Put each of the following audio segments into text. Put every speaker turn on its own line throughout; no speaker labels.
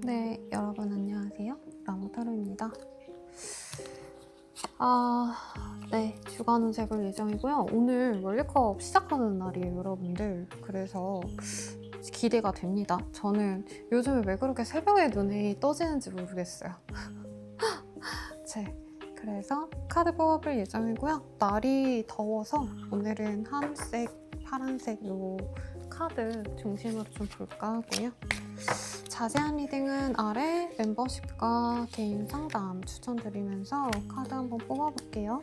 네, 여러분 안녕하세요. 라모타로입니다. 네, 주간 운세 볼 예정이고요. 오늘 월드컵 시작하는 날이에요, 여러분들. 그래서 기대가 됩니다. 저는 요즘에 왜 그렇게 새벽에 눈이 떠지는지 모르겠어요. 그래서 카드 뽑아볼 예정이고요. 날이 더워서 오늘은 하늘색, 파란색 요 카드 중심으로 좀 볼까 하고요. 자세한 리딩은 아래 멤버십과 개인 상담 추천드리면서 카드 한번 뽑아볼게요.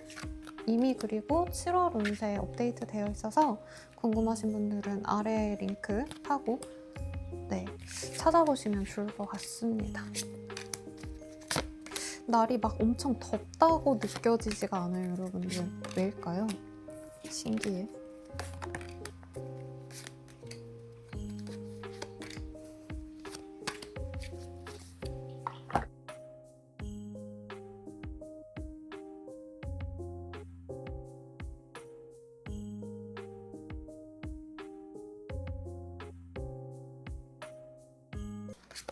이미 그리고 7월 운세 업데이트 되어 있어서 궁금하신 분들은 아래 링크 타고 찾아보시면 좋을 것 같습니다. 날이 막 엄청 덥다고 느껴지지가 않아요, 여러분들. 왜일까요? 신기해.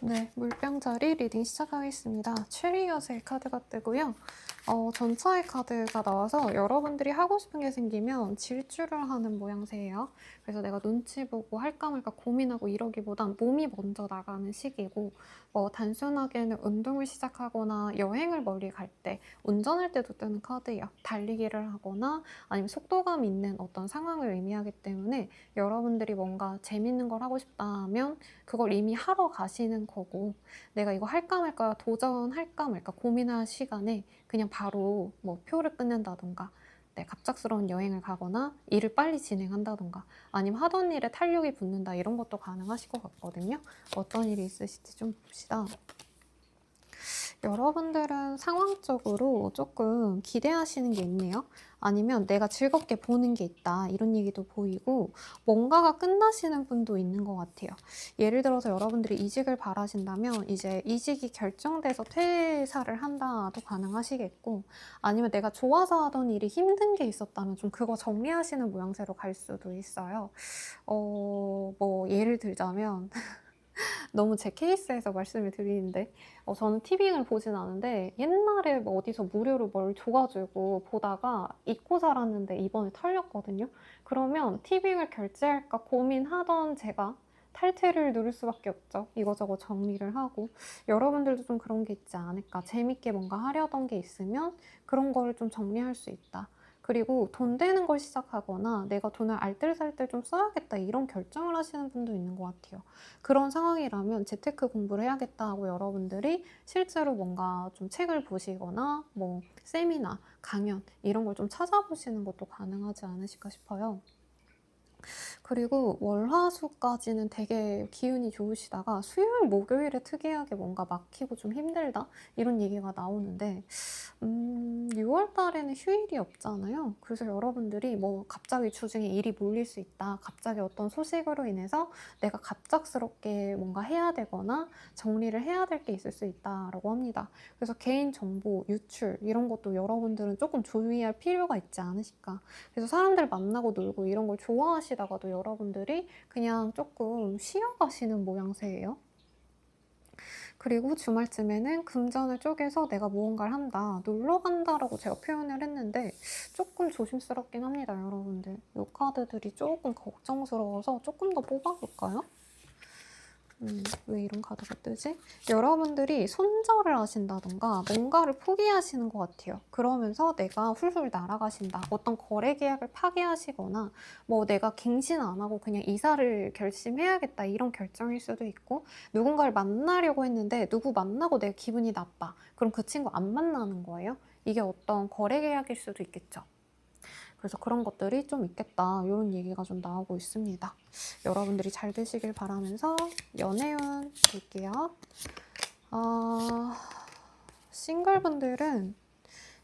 네, 물병자리 리딩 시작하겠습니다. 체리엇의 카드가 뜨고요. 전차의 카드가 나와서 여러분들이 하고 싶은 게 생기면 질주를 하는 모양새예요. 그래서 내가 눈치 보고 할까 말까 고민하고 이러기보단 몸이 먼저 나가는 시기고, 단순하게는 운동을 시작하거나 여행을 멀리 갈 때, 운전할 때도 뜨는 카드예요. 달리기를 하거나 아니면 속도감 있는 어떤 상황을 의미하기 때문에 여러분들이 뭔가 재밌는 걸 하고 싶다면 그걸 이미 하러 가시는 거고, 내가 이거 할까 말까 도전할까 말까 고민할 시간에 그냥 바로 뭐 표를 끊는다던가 갑작스러운 여행을 가거나 일을 빨리 진행한다던가 아니면 하던 일에 탄력이 붙는다, 이런 것도 가능하실 것 같거든요. 어떤 일이 있으실지 좀 봅시다. 여러분들은 상황적으로 조금 기대하시는 게 있네요. 아니면 내가 즐겁게 보는 게 있다, 이런 얘기도 보이고 뭔가가 끝나시는 분도 있는 것 같아요. 예를 들어서 여러분들이 이직을 바라신다면 이제 이직이 결정돼서 퇴사를 한다도 가능하시겠고, 아니면 내가 좋아서 하던 일이 힘든 게 있었다면 좀 그거 정리하시는 모양새로 갈 수도 있어요. 예를 들자면 너무 제 케이스에서 말씀을 드리는데, 저는 티빙을 보진 않은데 옛날에 뭐 어디서 무료로 뭘 줘가지고 보다가 잊고 살았는데 이번에 털렸거든요. 그러면 티빙을 결제할까 고민하던 제가 탈퇴를 누를 수밖에 없죠. 이거저거 정리를 하고. 여러분들도 좀 그런 게 있지 않을까. 재밌게 뭔가 하려던 게 있으면 그런 거를 좀 정리할 수 있다. 그리고 돈 되는 걸 시작하거나 내가 돈을 알뜰살뜰 좀 써야겠다, 이런 결정을 하시는 분도 있는 것 같아요. 그런 상황이라면 재테크 공부를 해야겠다 하고 여러분들이 실제로 뭔가 좀 책을 보시거나 뭐 세미나, 강연 이런 걸 좀 찾아보시는 것도 가능하지 않으실까 싶어요. 그리고 월화수까지는 되게 기운이 좋으시다가 수요일, 목요일에 특이하게 뭔가 막히고 좀 힘들다, 이런 얘기가 나오는데 6월 달에는 휴일이 없잖아요. 그래서 여러분들이 뭐 갑자기 주중에 일이 몰릴 수 있다, 갑자기 어떤 소식으로 인해서 내가 갑작스럽게 뭔가 해야 되거나 정리를 해야 될 게 있을 수 있다라고 합니다. 그래서 개인정보 유출 이런 것도 여러분들은 조금 주의할 필요가 있지 않으실까. 그래서 사람들 만나고 놀고 이런 걸 좋아하시다가도 여러분들이 그냥 조금 쉬어가시는 모양새예요. 그리고 주말쯤에는 금전을 쪼개서 내가 무언가를 한다, 놀러 간다라고 제가 표현을 했는데 조금 조심스럽긴 합니다, 여러분들. 이 카드들이 조금 걱정스러워서 조금 더 뽑아볼까요? 왜 이런 카드가 뜨지? 여러분들이 손절을 하신다던가 뭔가를 포기하시는 것 같아요. 그러면서 내가 훌훌 날아가신다. 어떤 거래 계약을 파기하시거나 뭐 내가 갱신 안 하고 그냥 이사를 결심해야겠다, 이런 결정일 수도 있고, 누군가를 만나려고 했는데 누구 만나고 내가 기분이 나빠. 그럼 그 친구 안 만나는 거예요. 이게 어떤 거래 계약일 수도 있겠죠. 그래서 그런 것들이 좀 있겠다, 이런 얘기가 좀 나오고 있습니다. 여러분들이 잘 되시길 바라면서 연애운 볼게요. 싱글분들은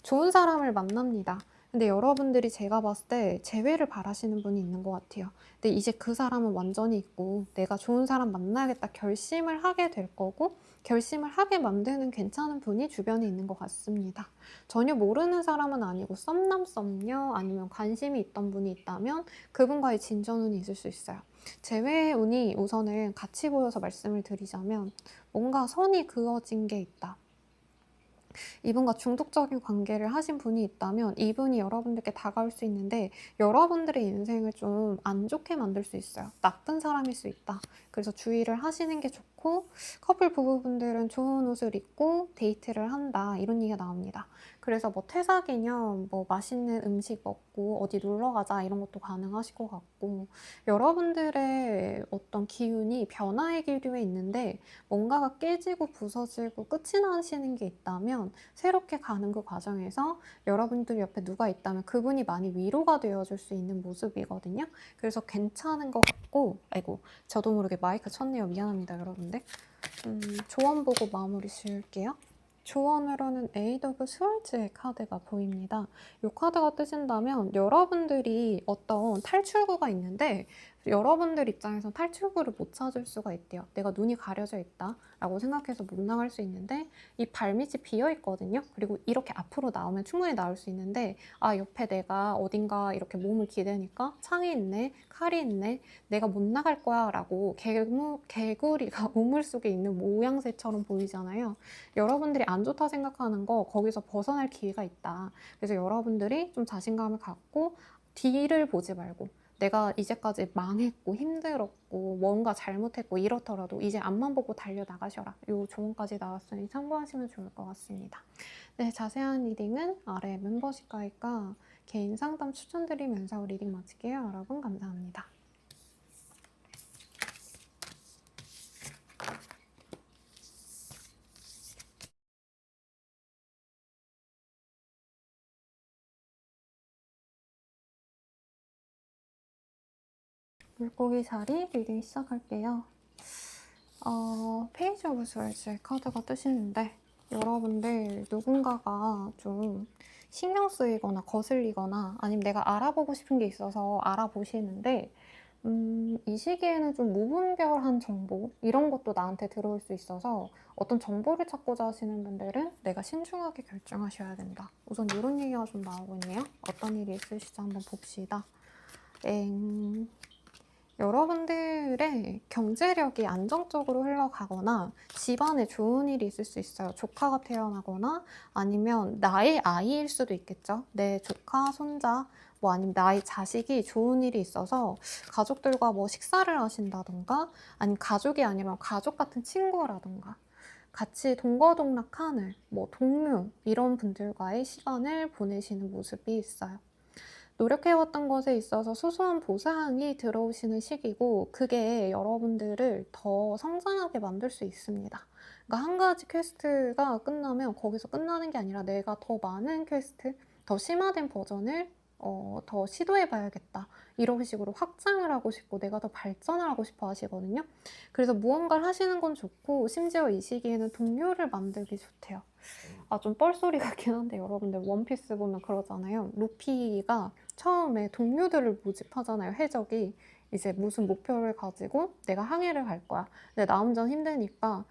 좋은 사람을 만납니다. 근데 여러분들이 제가 봤을 때 재회를 바라시는 분이 있는 것 같아요. 근데 이제 그 사람은 완전히 있고 내가 좋은 사람 만나야겠다 결심을 하게 될 거고 결심을 하게 만드는 괜찮은 분이 주변에 있는 것 같습니다. 전혀 모르는 사람은 아니고 썸남 썸녀 아니면 관심이 있던 분이 있다면 그분과의 진전운이 있을 수 있어요. 재회 운이 우선은 같이 보여서 말씀을 드리자면 뭔가 선이 그어진 게 있다. 이분과 중독적인 관계를 하신 분이 있다면 이분이 여러분들께 다가올 수 있는데 여러분들의 인생을 좀 안 좋게 만들 수 있어요. 나쁜 사람일 수 있다. 그래서 주의를 하시는 게 좋고 커플 부부분들은 좋은 옷을 입고 데이트를 한다. 이런 얘기가 나옵니다. 그래서 뭐 퇴사 기념, 뭐 맛있는 음식 먹고 어디 놀러 가자 이런 것도 가능하실 것 같고 여러분들의 어떤 기운이 변화의 기류에 있는데 뭔가가 깨지고 부서지고 끝이 나시는 게 있다면 새롭게 가는 그 과정에서 여러분들 옆에 누가 있다면 그분이 많이 위로가 되어줄 수 있는 모습이거든요. 그래서 괜찮은 것 같고 아이고 저도 모르게 마이크 쳤네요. 미안합니다 여러분들. 조언 보고 마무리 지을게요. 조언으로는 에이드 오브 스월즈의 카드가 보입니다. 이 카드가 뜨신다면 여러분들이 어떤 탈출구가 있는데 여러분들 입장에서 탈출구를 못 찾을 수가 있대요. 내가 눈이 가려져 있다 라고 생각해서 못 나갈 수 있는데 이 발밑이 비어 있거든요. 그리고 이렇게 앞으로 나오면 충분히 나올 수 있는데 아 옆에 내가 어딘가 이렇게 몸을 기대니까 창이 있네 칼이 있네 내가 못 나갈 거야 라고 개구리가 우물 속에 있는 모양새처럼 보이잖아요. 여러분들이 안 좋다 생각하는 거 거기서 벗어날 기회가 있다. 그래서 여러분들이 좀 자신감을 갖고 뒤를 보지 말고 내가 이제까지 망했고 힘들었고 뭔가 잘못했고 이렇더라도 이제 앞만 보고 달려나가셔라. 요 조언까지 나왔으니 참고하시면 좋을 것 같습니다. 네, 자세한 리딩은 아래 멤버십 가입과 개인 상담 추천드리면서 리딩 마칠게요. 여러분 감사합니다. 물고기 자리 리딩 시작할게요. 페이지 오브 스월즈의 카드가 뜨시는데 여러분들 누군가가 좀 신경 쓰이거나 거슬리거나 아니면 내가 알아보고 싶은 게 있어서 알아보시는데 이 시기에는 좀 무분별한 정보 이런 것도 나한테 들어올 수 있어서 어떤 정보를 찾고자 하시는 분들은 내가 신중하게 결정하셔야 된다. 우선 이런 얘기가 좀 나오고 있네요. 어떤 일이 있으실지 한번 봅시다. 여러분들의 경제력이 안정적으로 흘러가거나 집안에 좋은 일이 있을 수 있어요. 조카가 태어나거나 아니면 나의 아이일 수도 있겠죠. 내 조카, 손자, 뭐 아니면 나의 자식이 좋은 일이 있어서 가족들과 뭐 식사를 하신다던가 아니면 가족이 아니면 가족 같은 친구라던가 같이 동거동락하는 뭐 동료 이런 분들과의 시간을 보내시는 모습이 있어요. 노력해왔던 것에 있어서 소소한 보상이 들어오시는 시기고 그게 여러분들을 더 성장하게 만들 수 있습니다. 그러니까 한 가지 퀘스트가 끝나면 거기서 끝나는 게 아니라 내가 더 많은 퀘스트, 더 심화된 버전을 더 시도해봐야겠다. 이런 식으로 확장을 하고 싶고 내가 더 발전을 하고 싶어 하시거든요. 그래서 무언가를 하시는 건 좋고 심지어 이 시기에는 동료를 만들기 좋대요. 좀 뻘소리 같긴 한데 여러분들 원피스 보면 그러잖아요. 루피가 처음에 동료들을 모집하잖아요. 해적이 이제 무슨 목표를 가지고 내가 항해를 갈 거야. 근데 나 혼자 힘드니까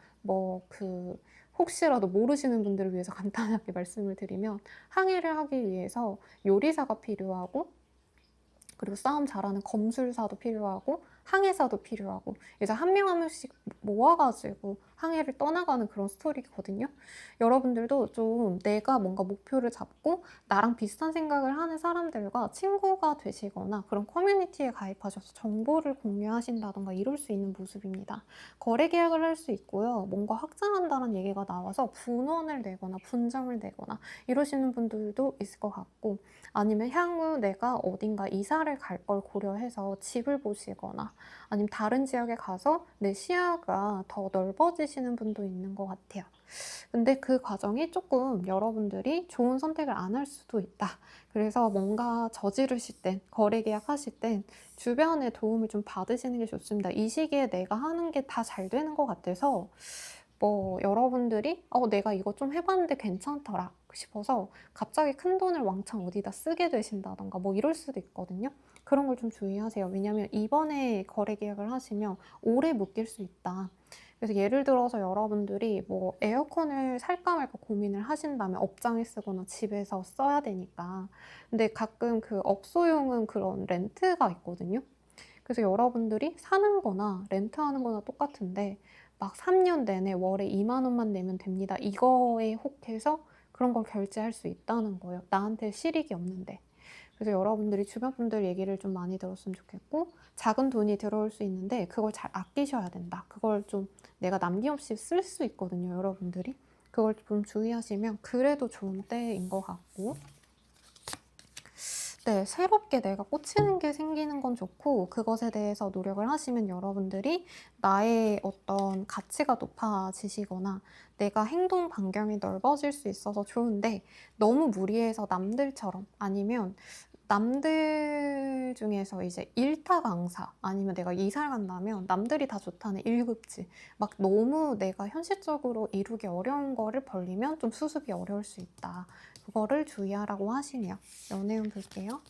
혹시라도 모르시는 분들을 위해서 간단하게 말씀을 드리면 항해를 하기 위해서 요리사가 필요하고 그리고 싸움 잘하는 검술사도 필요하고 항해사도 필요하고 이제 한 명 한 명씩 모아가지고 항해를 떠나가는 그런 스토리거든요. 여러분들도 좀 내가 뭔가 목표를 잡고 나랑 비슷한 생각을 하는 사람들과 친구가 되시거나 그런 커뮤니티에 가입하셔서 정보를 공유하신다던가 이럴 수 있는 모습입니다. 거래 계약을 할 수 있고요. 뭔가 확장한다는 얘기가 나와서 분원을 내거나 분점을 내거나 이러시는 분들도 있을 것 같고 아니면 향후 내가 어딘가 이사를 갈 걸 고려해서 집을 보시거나 아니면 다른 지역에 가서 내 시야가 더 넓어지시는 분도 있는 것 같아요. 근데 그 과정이 조금 여러분들이 좋은 선택을 안 할 수도 있다. 그래서 뭔가 저지르실 땐, 거래 계약하실 땐 주변의 도움을 좀 받으시는 게 좋습니다. 이 시기에 내가 하는 게 다 잘 되는 것 같아서 여러분들이 내가 이거 좀 해봤는데 괜찮더라. 싶어서 갑자기 큰 돈을 왕창 어디다 쓰게 되신다던가 뭐 이럴 수도 있거든요. 그런 걸 좀 주의하세요. 왜냐면 이번에 거래 계약을 하시면 오래 묶일 수 있다. 그래서 예를 들어서 여러분들이 뭐 에어컨을 살까 말까 고민을 하신다면 업장에 쓰거나 집에서 써야 되니까. 근데 가끔 그 업소용은 그런 렌트가 있거든요. 그래서 여러분들이 사는 거나 렌트하는 거나 똑같은데 막 3년 내내 월에 2만 원만 내면 됩니다. 이거에 혹해서 그런 걸 결제할 수 있다는 거예요. 나한테 실익이 없는데. 그래서 여러분들이 주변 분들 얘기를 좀 많이 들었으면 좋겠고, 작은 돈이 들어올 수 있는데 그걸 잘 아끼셔야 된다. 그걸 좀 내가 남김없이 쓸 수 있거든요, 여러분들이. 그걸 좀 주의하시면 그래도 좋은 때인 것 같고. 네, 새롭게 내가 꽂히는 게 생기는 건 좋고, 그것에 대해서 노력을 하시면 여러분들이 나의 어떤 가치가 높아지시거나 내가 행동 반경이 넓어질 수 있어서 좋은데, 너무 무리해서 남들처럼 아니면 남들 중에서 이제 일타강사 아니면 내가 이사를 간다면 남들이 다 좋다는 1급지 막 너무 내가 현실적으로 이루기 어려운 거를 벌리면 좀 수습이 어려울 수 있다. 그거를 주의하라고 하시네요. 연애운 볼게요.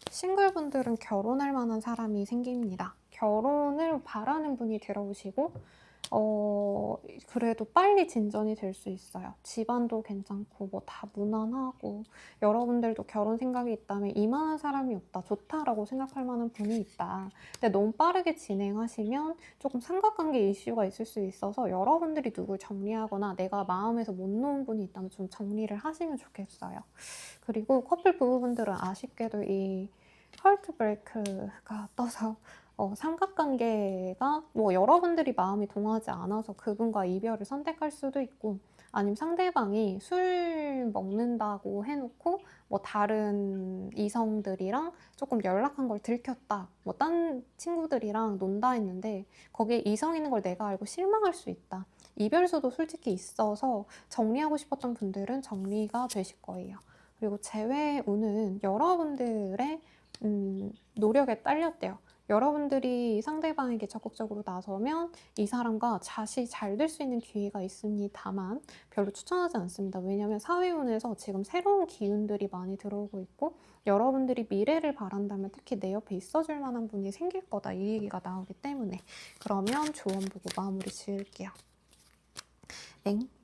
싱글분들은 결혼할 만한 사람이 생깁니다. 결혼을 바라는 분이 들어오시고 그래도 빨리 진전이 될 수 있어요. 집안도 괜찮고 뭐 다 무난하고 여러분들도 결혼 생각이 있다면 이만한 사람이 없다, 좋다라고 생각할 만한 분이 있다. 근데 너무 빠르게 진행하시면 조금 삼각관계 이슈가 있을 수 있어서 여러분들이 누굴 정리하거나 내가 마음에서 못 놓은 분이 있다면 좀 정리를 하시면 좋겠어요. 그리고 커플 부부분들은 아쉽게도 이 헐트 브레이크가 떠서 삼각관계가 뭐 여러분들이 마음이 동하지 않아서 그분과 이별을 선택할 수도 있고, 아니면 상대방이 술 먹는다고 해놓고 뭐 다른 이성들이랑 조금 연락한 걸 들켰다, 뭐 딴 친구들이랑 논다 했는데 거기에 이성 있는 걸 내가 알고 실망할 수 있다. 이별수도 솔직히 있어서 정리하고 싶었던 분들은 정리가 되실 거예요. 그리고 재회운은 여러분들의 노력에 딸렸대요. 여러분들이 상대방에게 적극적으로 나서면 이 사람과 다시 잘 될 수 있는 기회가 있습니다만 별로 추천하지 않습니다. 왜냐하면 사회운에서 지금 새로운 기운들이 많이 들어오고 있고, 여러분들이 미래를 바란다면 특히 내 옆에 있어줄 만한 분이 생길 거다, 이 얘기가 나오기 때문에. 그러면 조언 보고 마무리 지을게요.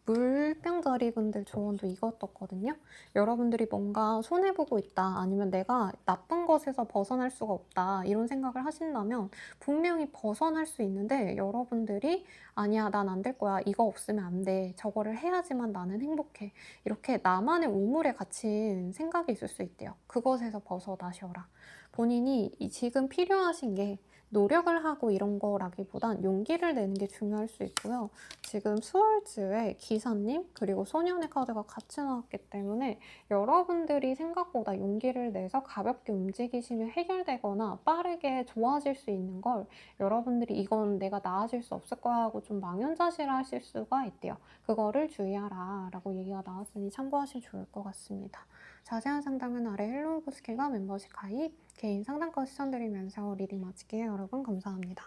물병자리 분들 조언도 이것 떴거든요. 여러분들이 뭔가 손해보고 있다, 아니면 내가 나쁜 것에서 벗어날 수가 없다, 이런 생각을 하신다면 분명히 벗어날 수 있는데 여러분들이 아니야, 난 안 될 거야, 이거 없으면 안 돼, 저거를 해야지만 나는 행복해, 이렇게 나만의 우물에 갇힌 생각이 있을 수 있대요. 그것에서 벗어나셔라. 본인이 지금 필요하신 게 노력을 하고 이런 거라기보단 용기를 내는 게 중요할 수 있고요. 지금 스월즈에 기사님 그리고 소년의 카드가 같이 나왔기 때문에 여러분들이 생각보다 용기를 내서 가볍게 움직이시면 해결되거나 빠르게 좋아질 수 있는 걸 여러분들이 이건 내가 나아질 수 없을 거야 하고 좀 망연자실하실 수가 있대요. 그거를 주의하라 라고 얘기가 나왔으니 참고하시면 좋을 것 같습니다. 자세한 상담은 아래 헬로우 보스킬과 멤버십 가입, 개인 상담권 추천드리면서 리딩 마칠게요. 여러분 감사합니다.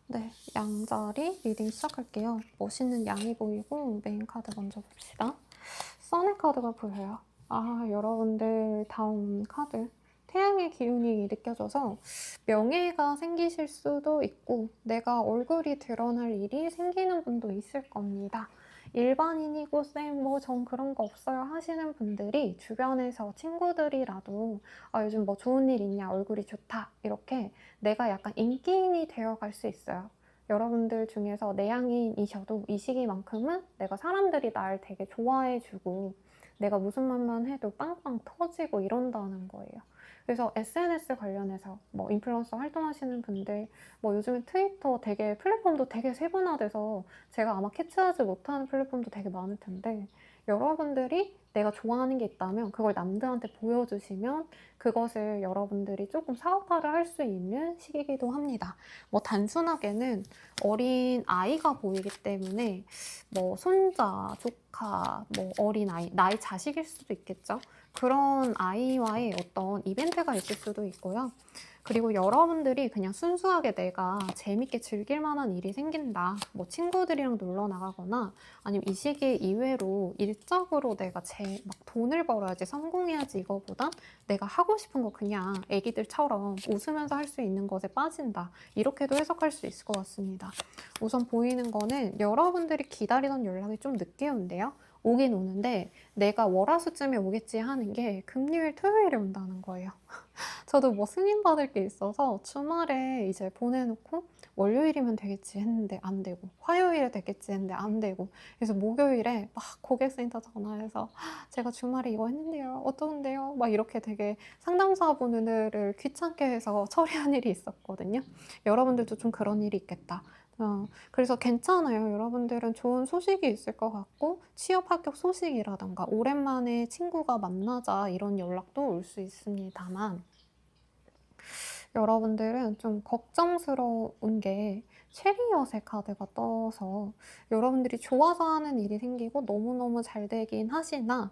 네, 양자리 리딩 시작할게요. 멋있는 양이 보이고 메인 카드 먼저 봅시다. 선의 카드가 보여요. 아, 여러분들 다음 카드. 태양의 기운이 느껴져서 명예가 생기실 수도 있고 내가 얼굴이 드러날 일이 생기는 분도 있을 겁니다. 일반인이고 쌤 뭐 전 그런 거 없어요 하시는 분들이 주변에서 친구들이라도 요즘 뭐 좋은 일 있냐, 얼굴이 좋다, 이렇게 내가 약간 인기인이 되어갈 수 있어요. 여러분들 중에서 내향인이셔도 이 시기만큼은 내가 사람들이 날 되게 좋아해주고 내가 무슨 말만 해도 빵빵 터지고 이런다는 거예요. 그래서 SNS 관련해서 뭐 인플루언서 활동하시는 분들, 뭐 요즘에 트위터 되게 플랫폼도 되게 세분화돼서 제가 아마 캐치하지 못하는 플랫폼도 되게 많을 텐데, 여러분들이 내가 좋아하는 게 있다면 그걸 남들한테 보여주시면 그것을 여러분들이 조금 사업화를 할 수 있는 시기이기도 합니다. 뭐 단순하게는 어린 아이가 보이기 때문에 뭐 손자, 조카, 뭐 어린아이, 나의 자식일 수도 있겠죠. 그런 아이와의 어떤 이벤트가 있을 수도 있고요. 그리고 여러분들이 그냥 순수하게 내가 재밌게 즐길 만한 일이 생긴다. 뭐 친구들이랑 놀러 나가거나 아니면 이 시기에 이외로 일적으로 내가 막 돈을 벌어야지 성공해야지 이거보단 내가 하고 싶은 거 그냥 애기들처럼 웃으면서 할 수 있는 것에 빠진다. 이렇게도 해석할 수 있을 것 같습니다. 우선 보이는 거는 여러분들이 기다리던 연락이 좀 늦게 온대요. 오긴 오는데 내가 월화수쯤에 오겠지 하는 게 금요일, 토요일에 온다는 거예요. 저도 뭐 승인받을 게 있어서 주말에 이제 보내놓고 월요일이면 되겠지 했는데 안 되고 화요일에 되겠지 했는데 안 되고 그래서 목요일에 막 고객센터 전화해서 제가 주말에 이거 했는데요. 어떠는데요? 막 이렇게 되게 상담사분들을 귀찮게 해서 처리한 일이 있었거든요. 여러분들도 좀 그런 일이 있겠다. 그래서 괜찮아요. 여러분들은 좋은 소식이 있을 것 같고 취업 합격 소식이라던가 오랜만에 친구가 만나자 이런 연락도 올 수 있습니다만 여러분들은 좀 걱정스러운 게 체리엇의 카드가 떠서 여러분들이 좋아서 하는 일이 생기고 너무너무 잘 되긴 하시나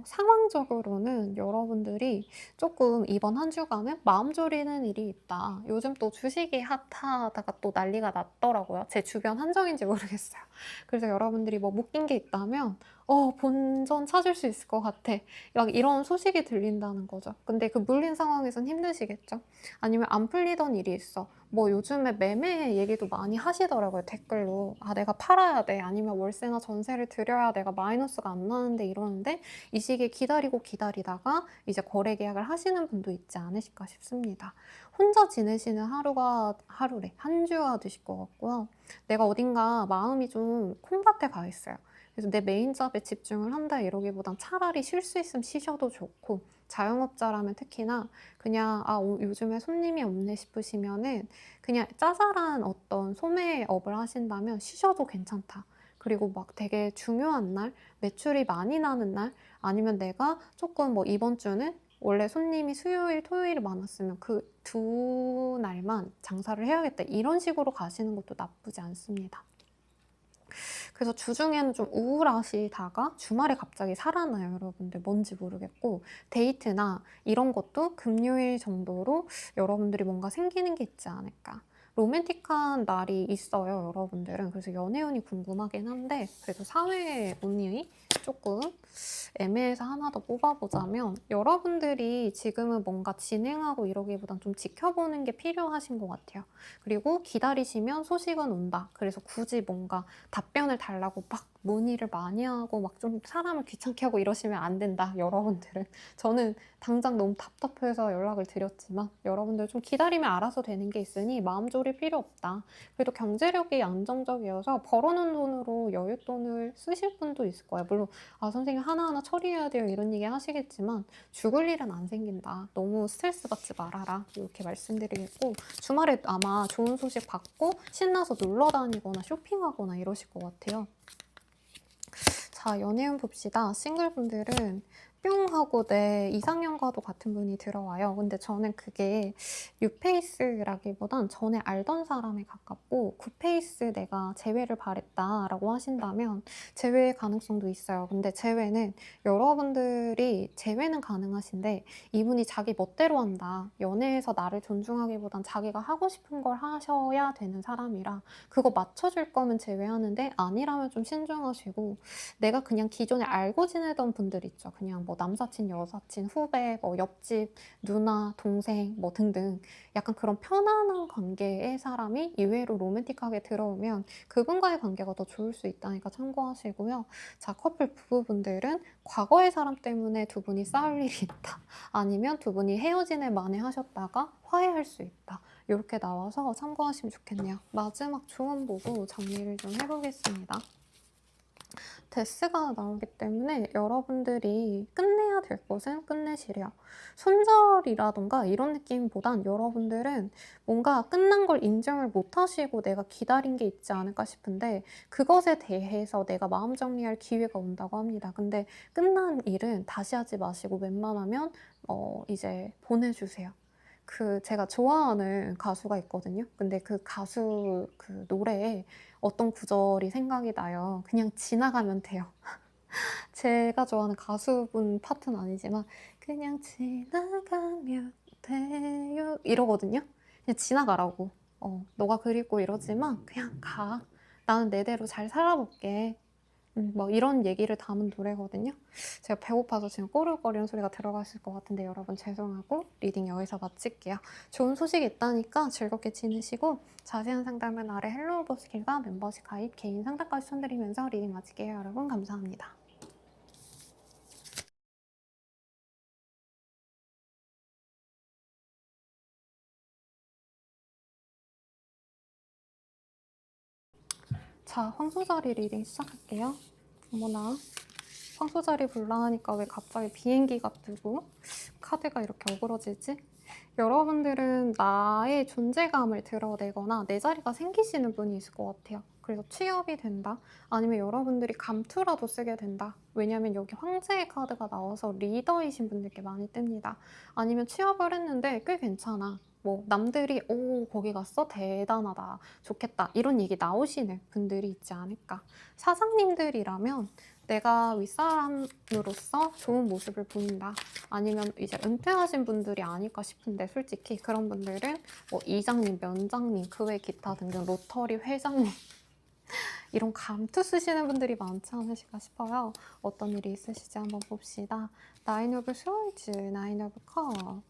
상황적으로는 여러분들이 조금 이번 한 주간은 마음 졸이는 일이 있다. 요즘 또 주식이 핫하다가 또 난리가 났더라고요. 제 주변 한정인지 모르겠어요. 그래서 여러분들이 뭐 묶인 게 있다면 본전 찾을 수 있을 것 같아. 막 이런 소식이 들린다는 거죠. 근데 그 물린 상황에선 힘드시겠죠? 아니면 안 풀리던 일이 있어. 뭐 요즘에 매매 얘기도 많이 하시더라고요. 댓글로. 아, 내가 팔아야 돼. 아니면 월세나 전세를 들여야 내가 마이너스가 안 나는데 이러는데 이 시기에 기다리고 기다리다가 이제 거래 계약을 하시는 분도 있지 않으실까 싶습니다. 혼자 지내시는 하루래. 한 주가 되실 것 같고요. 내가 어딘가 마음이 좀 콩밭에 가 있어요. 그래서 내 메인 잡에 집중을 한다 이러기보단 차라리 쉴 수 있으면 쉬셔도 좋고 자영업자라면 특히나 그냥 요즘에 손님이 없네 싶으시면은 그냥 짜잘한 어떤 소매업을 하신다면 쉬셔도 괜찮다. 그리고 막 되게 중요한 날, 매출이 많이 나는 날, 아니면 내가 조금 뭐 이번 주는 원래 손님이 수요일, 토요일이 많았으면 그 두 날만 장사를 해야겠다. 이런 식으로 가시는 것도 나쁘지 않습니다. 그래서 주중에는 좀 우울하시다가 주말에 갑자기 살아나요, 여러분들. 뭔지 모르겠고 데이트나 이런 것도 금요일 정도로 여러분들이 뭔가 생기는 게 있지 않을까. 로맨틱한 날이 있어요, 여러분들은. 그래서 연애운이 궁금하긴 한데 그래도 사회운이 조금 애매해서 하나 더 뽑아보자면 여러분들이 지금은 뭔가 진행하고 이러기보단 좀 지켜보는 게 필요하신 것 같아요. 그리고 기다리시면 소식은 온다. 그래서 굳이 뭔가 답변을 달라고 막 문의를 많이 하고 막 좀 사람을 귀찮게 하고 이러시면 안 된다, 여러분들은. 저는 당장 너무 답답해서 연락을 드렸지만 여러분들 좀 기다리면 알아서 되는 게 있으니 마음 졸일 필요 없다. 그래도 경제력이 안정적이어서 벌어놓은 돈으로 여윳돈을 쓰실 분도 있을 거예요. 물론 선생님 하나하나 처리해야 돼요 이런 얘기 하시겠지만 죽을 일은 안 생긴다. 너무 스트레스 받지 말아라. 이렇게 말씀드리겠고 주말에 아마 좋은 소식 받고 신나서 놀러 다니거나 쇼핑하거나 이러실 것 같아요. 자, 연애운 봅시다. 싱글분들은 뿅 하고 내 이상형과도 같은 분이 들어와요. 근데 저는 그게 뉴페이스라기보단 전에 알던 사람에 가깝고 굿페이스 내가 재회를 바랬다라고 하신다면 재회의 가능성도 있어요. 근데 재회는 여러분들이 재회는 가능하신데 이분이 자기 멋대로 한다. 연애에서 나를 존중하기보단 자기가 하고 싶은 걸 하셔야 되는 사람이라 그거 맞춰줄 거면 재회하는데 아니라면 좀 신중하시고 내가 그냥 기존에 알고 지내던 분들 있죠. 그냥 뭐 남사친, 여사친, 후배, 뭐 옆집, 누나, 동생 뭐 등등 약간 그런 편안한 관계의 사람이 이외로 로맨틱하게 들어오면 그분과의 관계가 더 좋을 수 있다니까 참고하시고요. 자, 커플 부부분들은 과거의 사람 때문에 두 분이 싸울 일이 있다. 아니면 두 분이 헤어진을 만회하셨다가 화해할 수 있다. 이렇게 나와서 참고하시면 좋겠네요. 마지막 조언 보고 정리를 좀 해보겠습니다. 데스가 나오기 때문에 여러분들이 끝내야 될 것은 끝내시래요. 손절이라던가 이런 느낌보단 여러분들은 뭔가 끝난 걸 인정을 못 하시고 내가 기다린 게 있지 않을까 싶은데 그것에 대해서 내가 마음 정리할 기회가 온다고 합니다. 근데 끝난 일은 다시 하지 마시고 웬만하면 이제 보내주세요. 제가 좋아하는 가수가 있거든요. 근데 그 가수 그 노래에 어떤 구절이 생각이 나요. 그냥 지나가면 돼요. 제가 좋아하는 가수분 파트는 아니지만 그냥 지나가면 돼요 이러거든요. 그냥 지나가라고. 너가 그립고 이러지만 그냥 가. 나는 내대로 잘 살아볼게. 뭐 이런 얘기를 담은 노래거든요. 제가 배고파서 지금 꼬르륵거리는 소리가 들어갔을 것 같은데 여러분 죄송하고 리딩 여기서 마칠게요. 좋은 소식이 있다니까 즐겁게 지내시고 자세한 상담은 아래 헬로우 버스킬과 멤버십 가입, 개인 상담까지 추천드리면서 리딩 마칠게요. 여러분 감사합니다. 자, 황소자리 리딩 시작할게요. 어머나, 황소자리 볼라 하니까 왜 갑자기 비행기가 뜨고 카드가 이렇게 어그러지지? 여러분들은 나의 존재감을 드러내거나 내 자리가 생기시는 분이 있을 것 같아요. 그래서 취업이 된다? 아니면 여러분들이 감투라도 쓰게 된다? 왜냐면 여기 황제의 카드가 나와서 리더이신 분들께 많이 뜹니다. 아니면 취업을 했는데 꽤 괜찮아. 뭐 남들이 오 거기 갔어? 대단하다. 좋겠다. 이런 얘기 나오시는 분들이 있지 않을까. 사장님들이라면 내가 윗사람으로서 좋은 모습을 보인다. 아니면 이제 은퇴하신 분들이 아닐까 싶은데 솔직히 그런 분들은 뭐 이장님, 면장님, 그 외 기타 등등 로터리 회장님 이런 감투 쓰시는 분들이 많지 않으실까 싶어요. 어떤 일이 있으실지 한번 봅시다. 나인 오브 스월즈, 나인 오브 컵.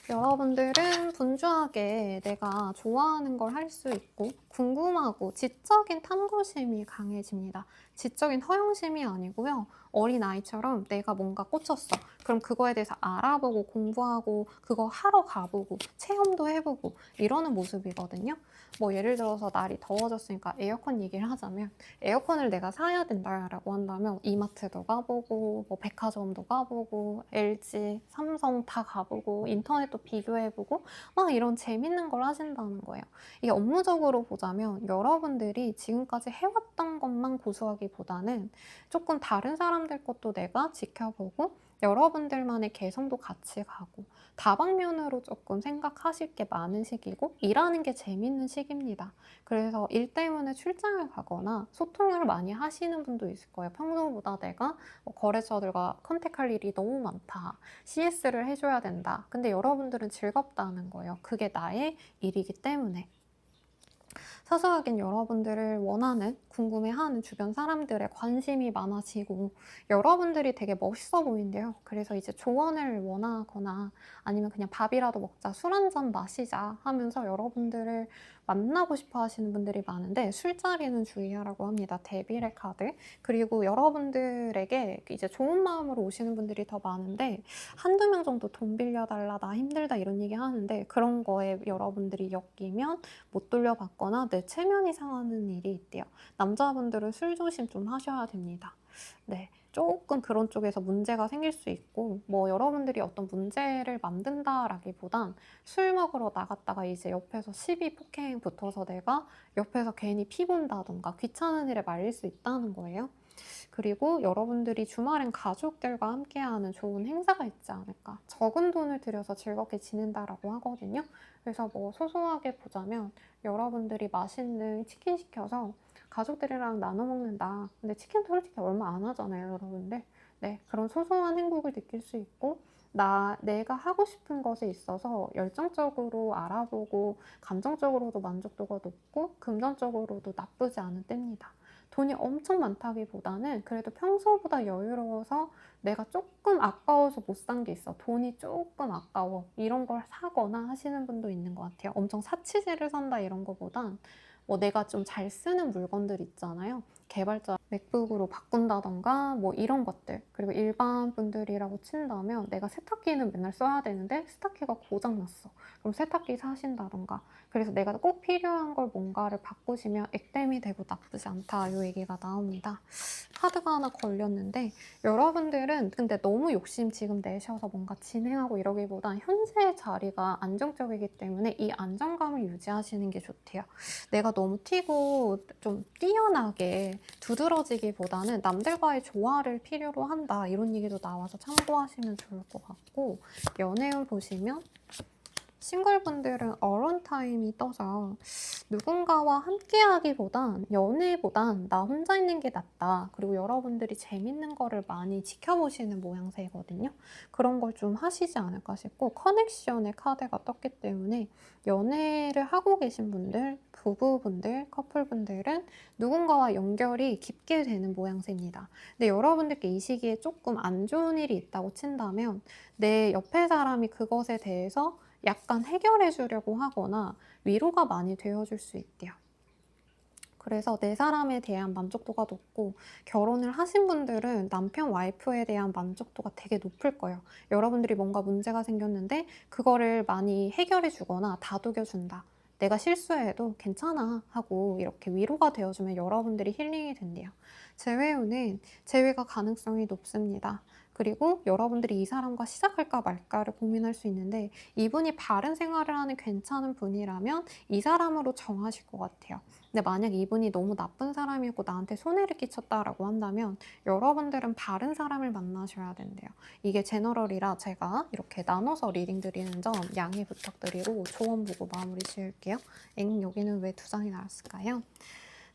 여러분들은 분주하게 내가 좋아하는 걸 할 수 있고 궁금하고 지적인 탐구심이 강해집니다. 지적인 허영심이 아니고요. 어린아이처럼 내가 뭔가 꽂혔어. 그럼 그거에 대해서 알아보고 공부하고 그거 하러 가보고 체험도 해보고 이러는 모습이거든요. 뭐 예를 들어서 날이 더워졌으니까 에어컨 얘기를 하자면 에어컨을 내가 사야 된다라고 한다면 이마트도 가보고 뭐 백화점도 가보고 LG, 삼성 다 가보고 인터넷도 비교해보고 막 이런 재밌는 걸 하신다는 거예요. 이게 업무적으로 보자면 여러분들이 지금까지 해왔던 것만 고수하기보다는 조금 다른 사람들 것도 내가 지켜보고 여러분들만의 개성도 같이 가고 다방면으로 조금 생각하실 게 많은 시기고 일하는 게 재밌는 시기입니다. 그래서 일 때문에 출장을 가거나 소통을 많이 하시는 분도 있을 거예요. 평소보다 내가 거래처들과 컨택할 일이 너무 많다. CS를 해줘야 된다. 근데 여러분들은 즐겁다는 거예요. 그게 나의 일이기 때문에. 사소하긴 여러분들을 원하는, 궁금해하는 주변 사람들의 관심이 많아지고 여러분들이 되게 멋있어 보인대요. 그래서 이제 조언을 원하거나 아니면 그냥 밥이라도 먹자, 술 한잔 마시자 하면서 여러분들을 만나고 싶어 하시는 분들이 많은데 술자리는 주의하라고 합니다. 데빌의 카드. 그리고 여러분들에게 이제 좋은 마음으로 오시는 분들이 더 많은데 한두 명 정도 돈 빌려달라, 나 힘들다 이런 얘기 하는데 그런 거에 여러분들이 엮이면 못 돌려받거나 내 체면이 상하는 일이 있대요. 남자분들은 술 조심 좀 하셔야 됩니다. 네, 조금 그런 쪽에서 문제가 생길 수 있고 뭐 여러분들이 어떤 문제를 만든다라기보단 술 먹으러 나갔다가 이제 옆에서 시비 폭행 붙어서 내가 옆에서 괜히 피 본다던가 귀찮은 일에 말릴 수 있다는 거예요. 그리고 여러분들이 주말엔 가족들과 함께하는 좋은 행사가 있지 않을까. 적은 돈을 들여서 즐겁게 지낸다라고 하거든요. 그래서 뭐 소소하게 보자면 여러분들이 맛있는 치킨 시켜서 가족들이랑 나눠 먹는다. 근데 치킨도 솔직히 얼마 안 하잖아요, 여러분들. 네, 그런 소소한 행복을 느낄 수 있고 내가 하고 싶은 것에 있어서 열정적으로 알아보고 감정적으로도 만족도가 높고 금전적으로도 나쁘지 않은 때입니다. 돈이 엄청 많다기보다는 그래도 평소보다 여유로워서 내가 조금 아까워서 못 산 게 있어. 돈이 조금 아까워. 이런 걸 사거나 하시는 분도 있는 것 같아요. 엄청 사치제를 산다 이런 거보단 뭐 내가 좀 잘 쓰는 물건들 있잖아요. 개발자 맥북으로 바꾼다던가 뭐 이런 것들. 그리고 일반 분들이라고 친다면 내가 세탁기는 맨날 써야 되는데 세탁기가 고장났어. 그럼 세탁기 사신다던가. 그래서 내가 꼭 필요한 걸 뭔가를 바꾸시면 액땜이 되고 나쁘지 않다. 이 얘기가 나옵니다. 카드가 하나 걸렸는데 여러분들은 근데 너무 욕심 지금 내셔서 뭔가 진행하고 이러기보단 현재 자리가 안정적이기 때문에 이 안정감을 유지하시는 게 좋대요. 내가 너무 튀고 좀 뛰어나게 두드러지기보다는 남들과의 조화를 필요로 한다. 이런 얘기도 나와서 참고하시면 좋을 것 같고 연애운 보시면 싱글분들은 어론 타임이 떠서 누군가와 함께하기보단 연애보단 나 혼자 있는 게 낫다. 그리고 여러분들이 재밌는 거를 많이 지켜보시는 모양새거든요. 그런 걸 좀 하시지 않을까 싶고 커넥션의 카드가 떴기 때문에 연애를 하고 계신 분들, 부부분들, 커플분들은 누군가와 연결이 깊게 되는 모양새입니다. 근데 여러분들께 이 시기에 조금 안 좋은 일이 있다고 친다면 내 옆에 사람이 그것에 대해서 약간 해결해 주려고 하거나 위로가 많이 되어줄 수 있대요. 그래서 내 사람에 대한 만족도가 높고 결혼을 하신 분들은 남편 와이프에 대한 만족도가 되게 높을 거예요. 여러분들이 뭔가 문제가 생겼는데 그거를 많이 해결해 주거나 다독여 준다. 내가 실수해도 괜찮아 하고 이렇게 위로가 되어주면 여러분들이 힐링이 된대요. 재회운은 재회가 가능성이 높습니다. 그리고 여러분들이 이 사람과 시작할까 말까를 고민할 수 있는데 이분이 바른 생활을 하는 괜찮은 분이라면 이 사람으로 정하실 것 같아요. 근데 만약 이분이 너무 나쁜 사람이고 나한테 손해를 끼쳤다라고 한다면 여러분들은 바른 사람을 만나셔야 된대요. 이게 제너럴이라 제가 이렇게 나눠서 리딩 드리는 점 양해 부탁드리고 조언 보고 마무리 지을게요. 여기는 왜 두 장이 나왔을까요?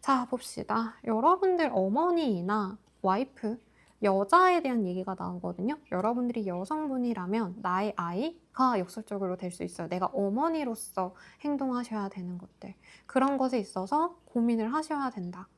자, 봅시다. 여러분들 어머니나 와이프, 여자에 대한 얘기가 나오거든요. 여러분들이 여성분이라면 나의 아이가 역설적으로 될 수 있어요. 내가 어머니로서 행동하셔야 되는 것들. 그런 것에 있어서 고민을 하셔야 된다.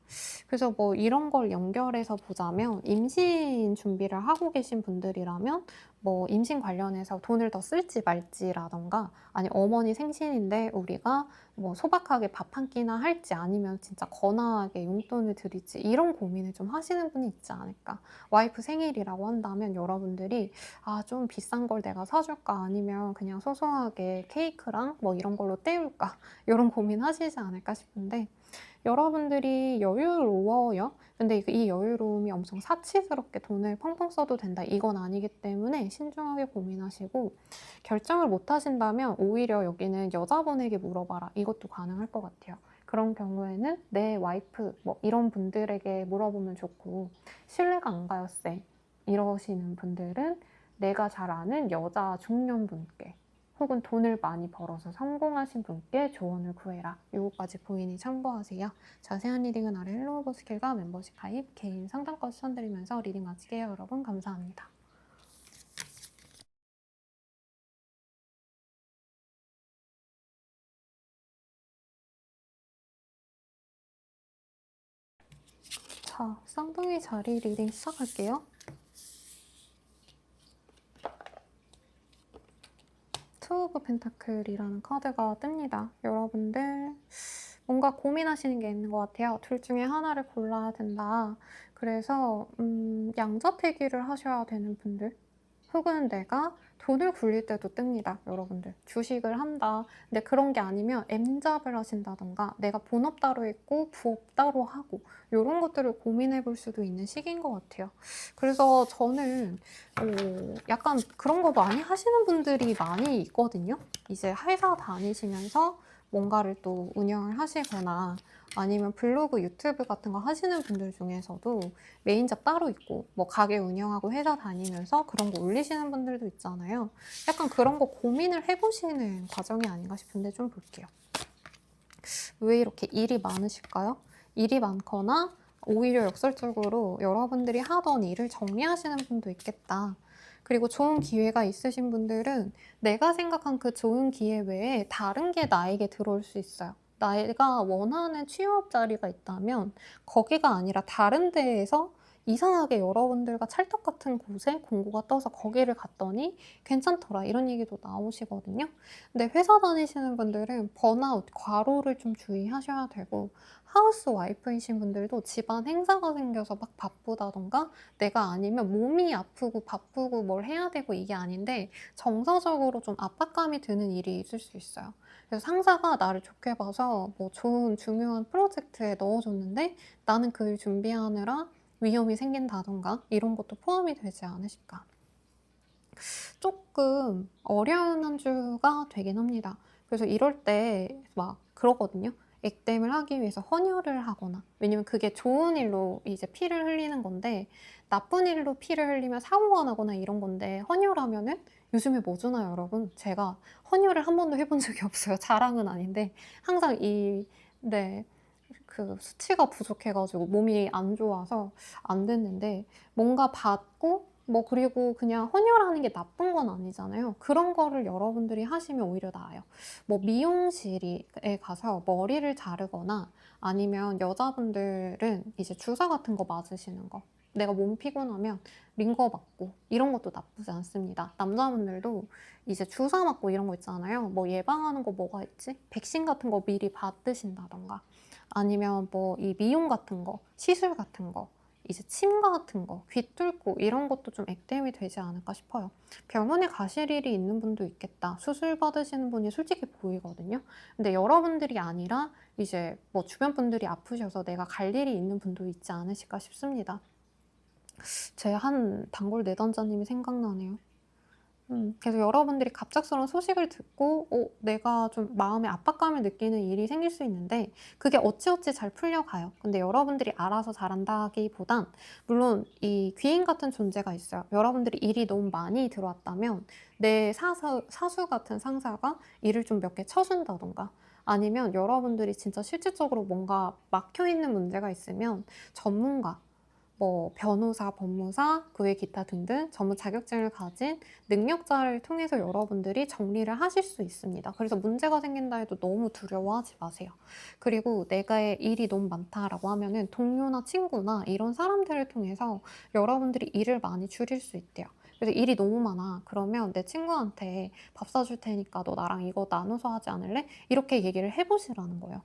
그래서 뭐 이런 걸 연결해서 보자면 임신 준비를 하고 계신 분들이라면 뭐 임신 관련해서 돈을 더 쓸지 말지라던가 아니 어머니 생신인데 우리가 뭐 소박하게 밥 한 끼나 할지 아니면 진짜 거나하게 용돈을 드릴지 이런 고민을 좀 하시는 분이 있지 않을까. 와이프 생일이라고 한다면 여러분들이 아, 좀 비싼 걸 내가 사줄까 아니면 그냥 소소하게 케이크랑 뭐 이런 걸로 때울까 이런 고민 하시지 않을까 싶은데 여러분들이 여유로워요. 근데 이 여유로움이 엄청 사치스럽게 돈을 펑펑 써도 된다. 이건 아니기 때문에 신중하게 고민하시고 결정을 못 하신다면 오히려 여기는 여자분에게 물어봐라. 이것도 가능할 것 같아요. 그런 경우에는 내 와이프 뭐 이런 분들에게 물어보면 좋고 신뢰가 안 가요, 쎄. 이러시는 분들은 내가 잘 아는 여자 중년분께 혹은 돈을 많이 벌어서 성공하신 분께 조언을 구해라. 요거까지 고인이 참고하세요. 자세한 리딩은 아래 헬로우버 스킬과 멤버십 가입, 개인 상담까지 추천드리면서 리딩 마칠게요. 여러분 감사합니다. 자, 쌍둥이 자리 리딩 시작할게요. 투 오브 펜타클이라는 카드가 뜹니다. 여러분들 뭔가 고민하시는 게 있는 것 같아요. 둘 중에 하나를 골라야 된다. 그래서 양자택일을 하셔야 되는 분들 혹은 내가 돈을 굴릴 때도 뜹니다. 여러분들 주식을 한다. 근데 그런 게 아니면 M잡을 하신다던가 내가 본업 따로 있고 부업 따로 하고 이런 것들을 고민해 볼 수도 있는 시기인 것 같아요. 그래서 저는 약간 그런 거 많이 하시는 분들이 많이 있거든요. 이제 회사 다니시면서 뭔가를 또 운영을 하시거나 아니면 블로그, 유튜브 같은 거 하시는 분들 중에서도 메인 잡 따로 있고 뭐 가게 운영하고 회사 다니면서 그런 거 올리시는 분들도 있잖아요. 약간 그런 거 고민을 해보시는 과정이 아닌가 싶은데 좀 볼게요. 왜 이렇게 일이 많으실까요? 일이 많거나 오히려 역설적으로 여러분들이 하던 일을 정리하시는 분도 있겠다. 그리고 좋은 기회가 있으신 분들은 내가 생각한 그 좋은 기회 외에 다른 게 나에게 들어올 수 있어요. 내가 원하는 취업 자리가 있다면 거기가 아니라 다른 데에서 이상하게 여러분들과 찰떡 같은 곳에 공고가 떠서 거기를 갔더니 괜찮더라 이런 얘기도 나오시거든요. 근데 회사 다니시는 분들은 번아웃, 과로를 좀 주의하셔야 되고 하우스 와이프이신 분들도 집안 행사가 생겨서 막 바쁘다던가 내가 아니면 몸이 아프고 바쁘고 뭘 해야 되고 이게 아닌데 정서적으로 좀 압박감이 드는 일이 있을 수 있어요. 그래서 상사가 나를 좋게 봐서 뭐 좋은 중요한 프로젝트에 넣어줬는데 나는 그 일 준비하느라 위험이 생긴다던가 이런 것도 포함이 되지 않으실까. 조금 어려운 한 주가 되긴 합니다. 그래서 이럴 때 막 그러거든요. 액땜을 하기 위해서 헌혈을 하거나 왜냐면 그게 좋은 일로 이제 피를 흘리는 건데 나쁜 일로 피를 흘리면 사고가 나거나 이런 건데 헌혈하면은 요즘에 뭐 주나요, 여러분? 제가 헌혈을 한 번도 해본 적이 없어요. 자랑은 아닌데 항상 네. 그 수치가 부족해 가지고 몸이 안 좋아서 안 됐는데 뭔가 받고 뭐 그리고 그냥 헌혈하는 게 나쁜 건 아니잖아요. 그런 거를 여러분들이 하시면 오히려 나아요. 뭐 미용실에 가서 머리를 자르거나 아니면 여자분들은 이제 주사 같은 거 맞으시는 거. 내가 몸 피곤하면 링거 맞고 이런 것도 나쁘지 않습니다. 남자분들도 이제 주사 맞고 이런 거 있잖아요. 뭐 예방하는 거 뭐가 있지? 백신 같은 거 미리 받으신다던가 아니면 뭐 이 미용 같은 거, 시술 같은 거, 이제 침과 같은 거, 귀 뚫고 이런 것도 좀 액땜이 되지 않을까 싶어요. 병원에 가실 일이 있는 분도 있겠다. 수술 받으시는 분이 솔직히 보이거든요. 근데 여러분들이 아니라 이제 뭐 주변 분들이 아프셔서 내가 갈 일이 있는 분도 있지 않으실까 싶습니다. 제 한 단골 내담자님이 생각나네요. 그래서 여러분들이 갑작스러운 소식을 듣고 내가 좀 마음에 압박감을 느끼는 일이 생길 수 있는데 그게 어찌어찌 잘 풀려가요. 근데 여러분들이 알아서 잘한다기보단 물론 이 귀인 같은 존재가 있어요. 여러분들이 일이 너무 많이 들어왔다면 내 사수 같은 상사가 일을 좀 몇 개 쳐준다던가 아니면 여러분들이 진짜 실질적으로 뭔가 막혀있는 문제가 있으면 전문가 뭐 변호사, 법무사, 그 외 기타 등등 전문 자격증을 가진 능력자를 통해서 여러분들이 정리를 하실 수 있습니다. 그래서 문제가 생긴다 해도 너무 두려워하지 마세요. 그리고 내가 일이 너무 많다라고 하면은 동료나 친구나 이런 사람들을 통해서 여러분들이 일을 많이 줄일 수 있대요. 그래서 일이 너무 많아. 그러면 내 친구한테 밥 사줄 테니까 너 나랑 이거 나눠서 하지 않을래? 이렇게 얘기를 해보시라는 거예요.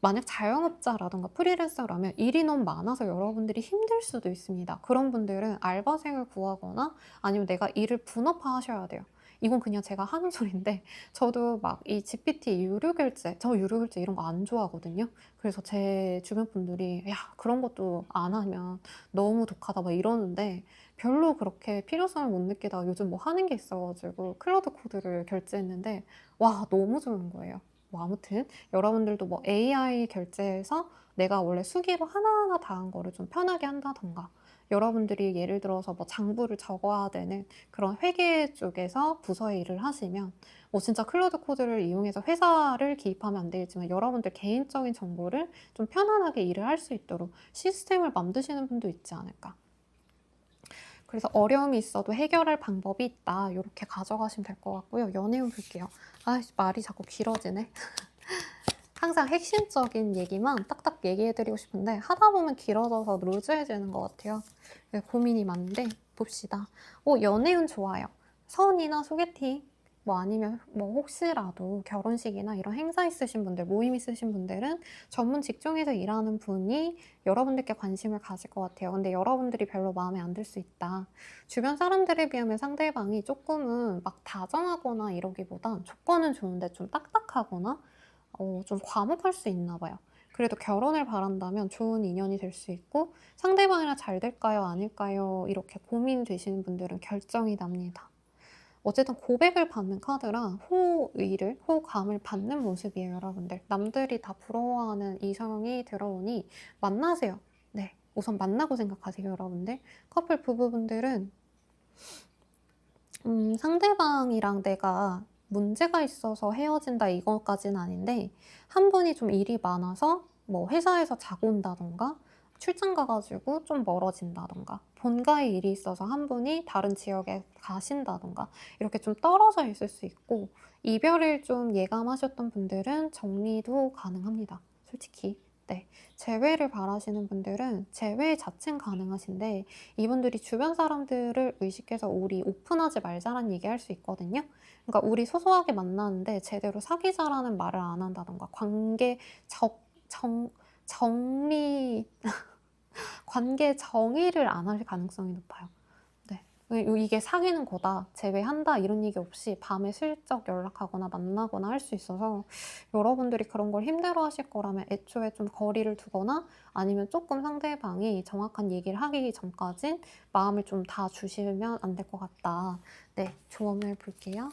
만약 자영업자라든가 프리랜서라면 일이 너무 많아서 여러분들이 힘들 수도 있습니다. 그런 분들은 알바생을 구하거나 아니면 내가 일을 분업화하셔야 돼요. 이건 그냥 제가 하는 소리인데 저도 막 이 GPT 유료결제, 저 유료결제 이런 거 안 좋아하거든요. 그래서 제 주변 분들이 야 그런 것도 안 하면 너무 독하다 막 이러는데 별로 그렇게 필요성을 못 느끼다가 요즘 뭐 하는 게 있어가지고 클라우드 코드를 결제했는데 와 너무 좋은 거예요. 뭐 아무튼 여러분들도 뭐 AI 결제해서 내가 원래 수기로 하나하나 다 한 거를 좀 편하게 한다던가 여러분들이 예를 들어서 뭐 장부를 적어야 되는 그런 회계 쪽에서 부서에 일을 하시면 뭐 진짜 클라우드 코드를 이용해서 회사를 기입하면 안 되겠지만 여러분들 개인적인 정보를 좀 편안하게 일을 할 수 있도록 시스템을 만드시는 분도 있지 않을까. 그래서 어려움이 있어도 해결할 방법이 있다. 이렇게 가져가시면 될 것 같고요. 연애운 볼게요. 아, 말이 자꾸 길어지네. 항상 핵심적인 얘기만 딱딱 얘기해드리고 싶은데 하다 보면 길어져서 루즈해지는 것 같아요. 고민이 많은데 봅시다. 연애운 좋아요. 선이나 소개팅 뭐 아니면 뭐 혹시라도 결혼식이나 이런 행사 있으신 분들, 모임 있으신 분들은 전문 직종에서 일하는 분이 여러분들께 관심을 가질 것 같아요. 근데 여러분들이 별로 마음에 안 들 수 있다. 주변 사람들에 비하면 상대방이 조금은 막 다정하거나 이러기보단 조건은 좋은데 좀 딱딱하거나 좀 과묵할 수 있나 봐요. 그래도 결혼을 바란다면 좋은 인연이 될 수 있고 상대방이랑 잘 될까요? 아닐까요? 이렇게 고민되시는 분들은 결정이 납니다. 어쨌든 고백을 받는 카드라 호감을 받는 모습이에요, 여러분들. 남들이 다 부러워하는 이성이 들어오니 만나세요. 네, 우선 만나고 생각하세요, 여러분들. 커플 부부분들은 상대방이랑 내가 문제가 있어서 헤어진다 이거까지는 아닌데 한 분이 좀 일이 많아서 뭐 회사에서 자고 온다던가 출장 가가지고 좀 멀어진다던가 본가에 일이 있어서 한 분이 다른 지역에 가신다던가 이렇게 좀 떨어져 있을 수 있고 이별을 좀 예감하셨던 분들은 정리도 가능합니다. 솔직히. 네, 재회를 바라시는 분들은 재회 자체는 가능하신데 이분들이 주변 사람들을 의식해서 우리 오픈하지 말자라는 얘기 할 수 있거든요. 그러니까 우리 소소하게 만나는데 제대로 사귀자라는 말을 안 한다던가 관계 정리 관계 정의를 안 할 가능성이 높아요. 네. 이게 사귀는 거다, 제외한다 이런 얘기 없이 밤에 슬쩍 연락하거나 만나거나 할 수 있어서 여러분들이 그런 걸 힘들어 하실 거라면 애초에 좀 거리를 두거나 아니면 조금 상대방이 정확한 얘기를 하기 전까진 마음을 좀 다 주시면 안 될 것 같다. 네, 조언을 볼게요.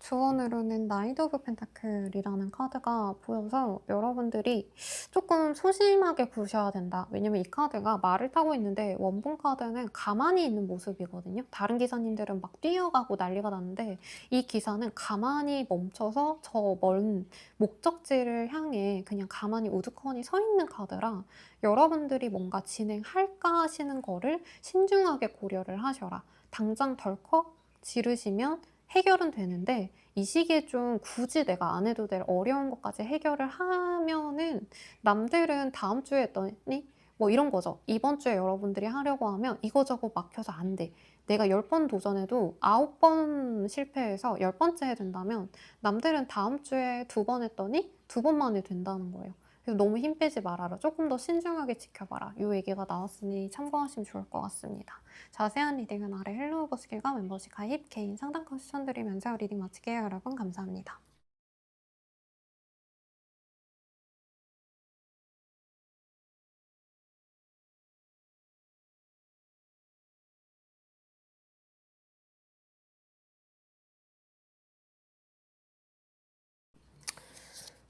조언으로는 나이트 오브 펜타클이라는 카드가 보여서 여러분들이 조금 소심하게 구셔야 된다. 왜냐면 이 카드가 말을 타고 있는데 원본 카드는 가만히 있는 모습이거든요. 다른 기사님들은 막 뛰어가고 난리가 났는데 이 기사는 가만히 멈춰서 저 먼 목적지를 향해 그냥 가만히 우두커니 서 있는 카드라 여러분들이 뭔가 진행할까 하시는 거를 신중하게 고려를 하셔라. 당장 덜컥 지르시면 해결은 되는데 이 시기에 좀 굳이 내가 안 해도 될 어려운 것까지 해결을 하면은 남들은 다음 주에 했더니 뭐 이런 거죠. 이번 주에 여러분들이 하려고 하면 이거저거 막혀서 안 돼. 내가 10번 도전해도 9번 실패해서 10번째 된다면 남들은 다음 주에 2번 했더니 2번 만에 된다는 거예요. 그래서 너무 힘 빼지 말아라. 조금 더 신중하게 지켜봐라. 이 얘기가 나왔으니 참고하시면 좋을 것 같습니다. 자세한 리딩은 아래 헬로우 버스길과 멤버십 가입, 개인 상담권 추천드리면서 리딩 마칠게요. 여러분 감사합니다.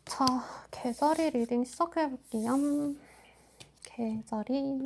자, 개자리 리딩 시작해볼게요. 개자리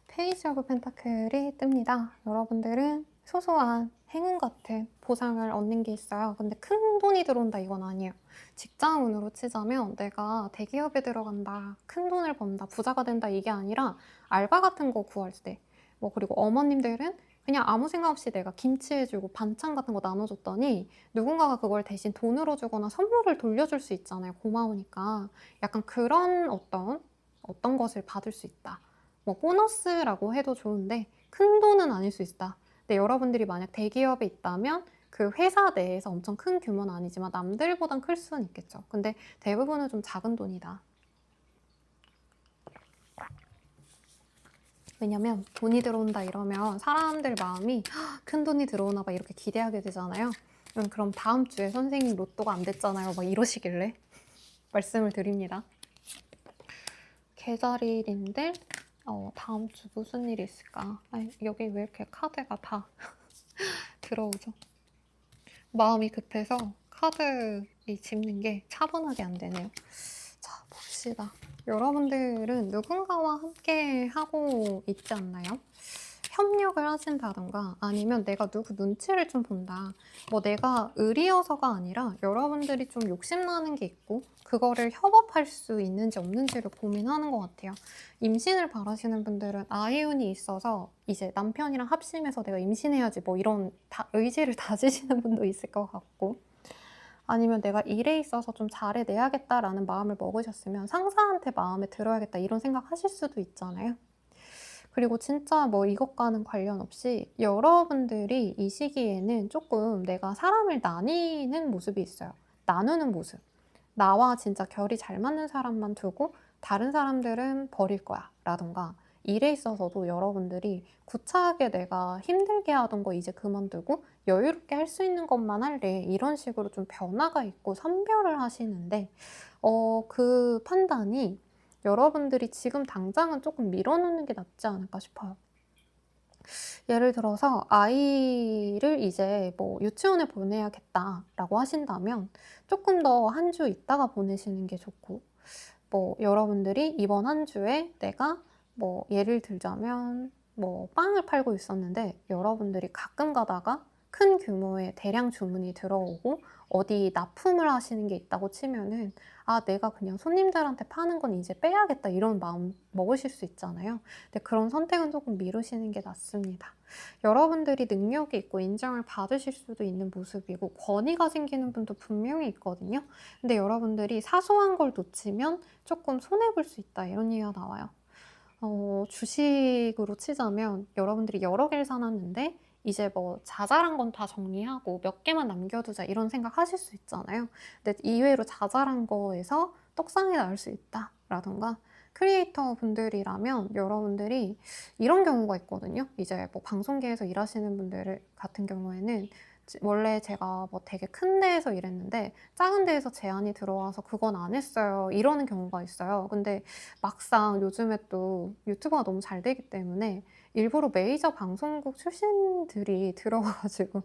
페이지 오브 펜타클이 뜹니다. 여러분들은 소소한 행운 같은 보상을 얻는 게 있어요. 근데 큰 돈이 들어온다 이건 아니에요. 직장운으로 치자면 내가 대기업에 들어간다, 큰 돈을 번다, 부자가 된다 이게 아니라 알바 같은 거 구할 때 뭐 그리고 어머님들은 그냥 아무 생각 없이 내가 김치 해주고 반찬 같은 거 나눠줬더니 누군가가 그걸 대신 돈으로 주거나 선물을 돌려줄 수 있잖아요. 고마우니까. 약간 그런 어떤 것을 받을 수 있다. 뭐 보너스라고 해도 좋은데 큰 돈은 아닐 수 있다. 근데 여러분들이 만약 대기업에 있다면 그 회사 내에서 엄청 큰 규모는 아니지만 남들보단 클 수는 있겠죠. 근데 대부분은 좀 작은 돈이다. 왜냐면 돈이 들어온다 이러면 사람들 마음이 큰 돈이 들어오나 봐 이렇게 기대하게 되잖아요. 그럼 다음 주에 선생님 로또가 안 됐잖아요. 막 이러시길래 말씀을 드립니다. 계좌일인데 다음 주 무슨 일이 있을까? 아니, 여기 왜 이렇게 카드가 다 들어오죠? 마음이 급해서 카드 이 집는 게 차분하게 안 되네요. 자, 봅시다. 여러분들은 누군가와 함께 하고 있지 않나요? 협력을 하신다던가 아니면 내가 누구 눈치를 좀 본다. 뭐 내가 의리여서가 아니라 여러분들이 좀 욕심나는 게 있고 그거를 협업할 수 있는지 없는지를 고민하는 것 같아요. 임신을 바라시는 분들은 아이운이 있어서 이제 남편이랑 합심해서 내가 임신해야지 뭐 이런 의지를 다지시는 분도 있을 것 같고 아니면 내가 일에 있어서 좀 잘해내야겠다라는 마음을 먹으셨으면 상사한테 마음에 들어야겠다 이런 생각 하실 수도 있잖아요. 그리고 진짜 뭐 이것과는 관련 없이 여러분들이 이 시기에는 조금 내가 사람을 나뉘는 모습이 있어요. 나누는 모습. 나와 진짜 결이 잘 맞는 사람만 두고 다른 사람들은 버릴 거야 라던가 일에 있어서도 여러분들이 구차하게 내가 힘들게 하던 거 이제 그만두고 여유롭게 할 수 있는 것만 할래 이런 식으로 좀 변화가 있고 선별을 하시는데 그 판단이 여러분들이 지금 당장은 조금 밀어놓는 게 낫지 않을까 싶어요. 예를 들어서 아이를 이제 뭐 유치원에 보내야겠다라고 하신다면 조금 더 한 주 있다가 보내시는 게 좋고 뭐 여러분들이 이번 한 주에 내가 뭐 예를 들자면 뭐 빵을 팔고 있었는데 여러분들이 가끔 가다가 큰 규모의 대량 주문이 들어오고 어디 납품을 하시는 게 있다고 치면은 아, 내가 그냥 손님들한테 파는 건 이제 빼야겠다 이런 마음 먹으실 수 있잖아요. 근데 그런 선택은 조금 미루시는 게 낫습니다. 여러분들이 능력이 있고 인정을 받으실 수도 있는 모습이고 권위가 생기는 분도 분명히 있거든요. 근데 여러분들이 사소한 걸 놓치면 조금 손해볼 수 있다 이런 얘기가 나와요. 주식으로 치자면 여러분들이 여러 개를 사놨는데 이제 뭐 자잘한 건 다 정리하고 몇 개만 남겨두자 이런 생각 하실 수 있잖아요. 근데 이외로 자잘한 거에서 떡상이 나올 수 있다라던가 크리에이터 분들이라면 여러분들이 이런 경우가 있거든요. 이제 뭐 방송계에서 일하시는 분들 같은 경우에는 원래 제가 뭐 되게 큰 데에서 일했는데 작은 데에서 제안이 들어와서 그건 안 했어요. 이러는 경우가 있어요. 근데 막상 요즘에 또 유튜브가 너무 잘 되기 때문에 일부러 메이저 방송국 출신들이 들어와가지고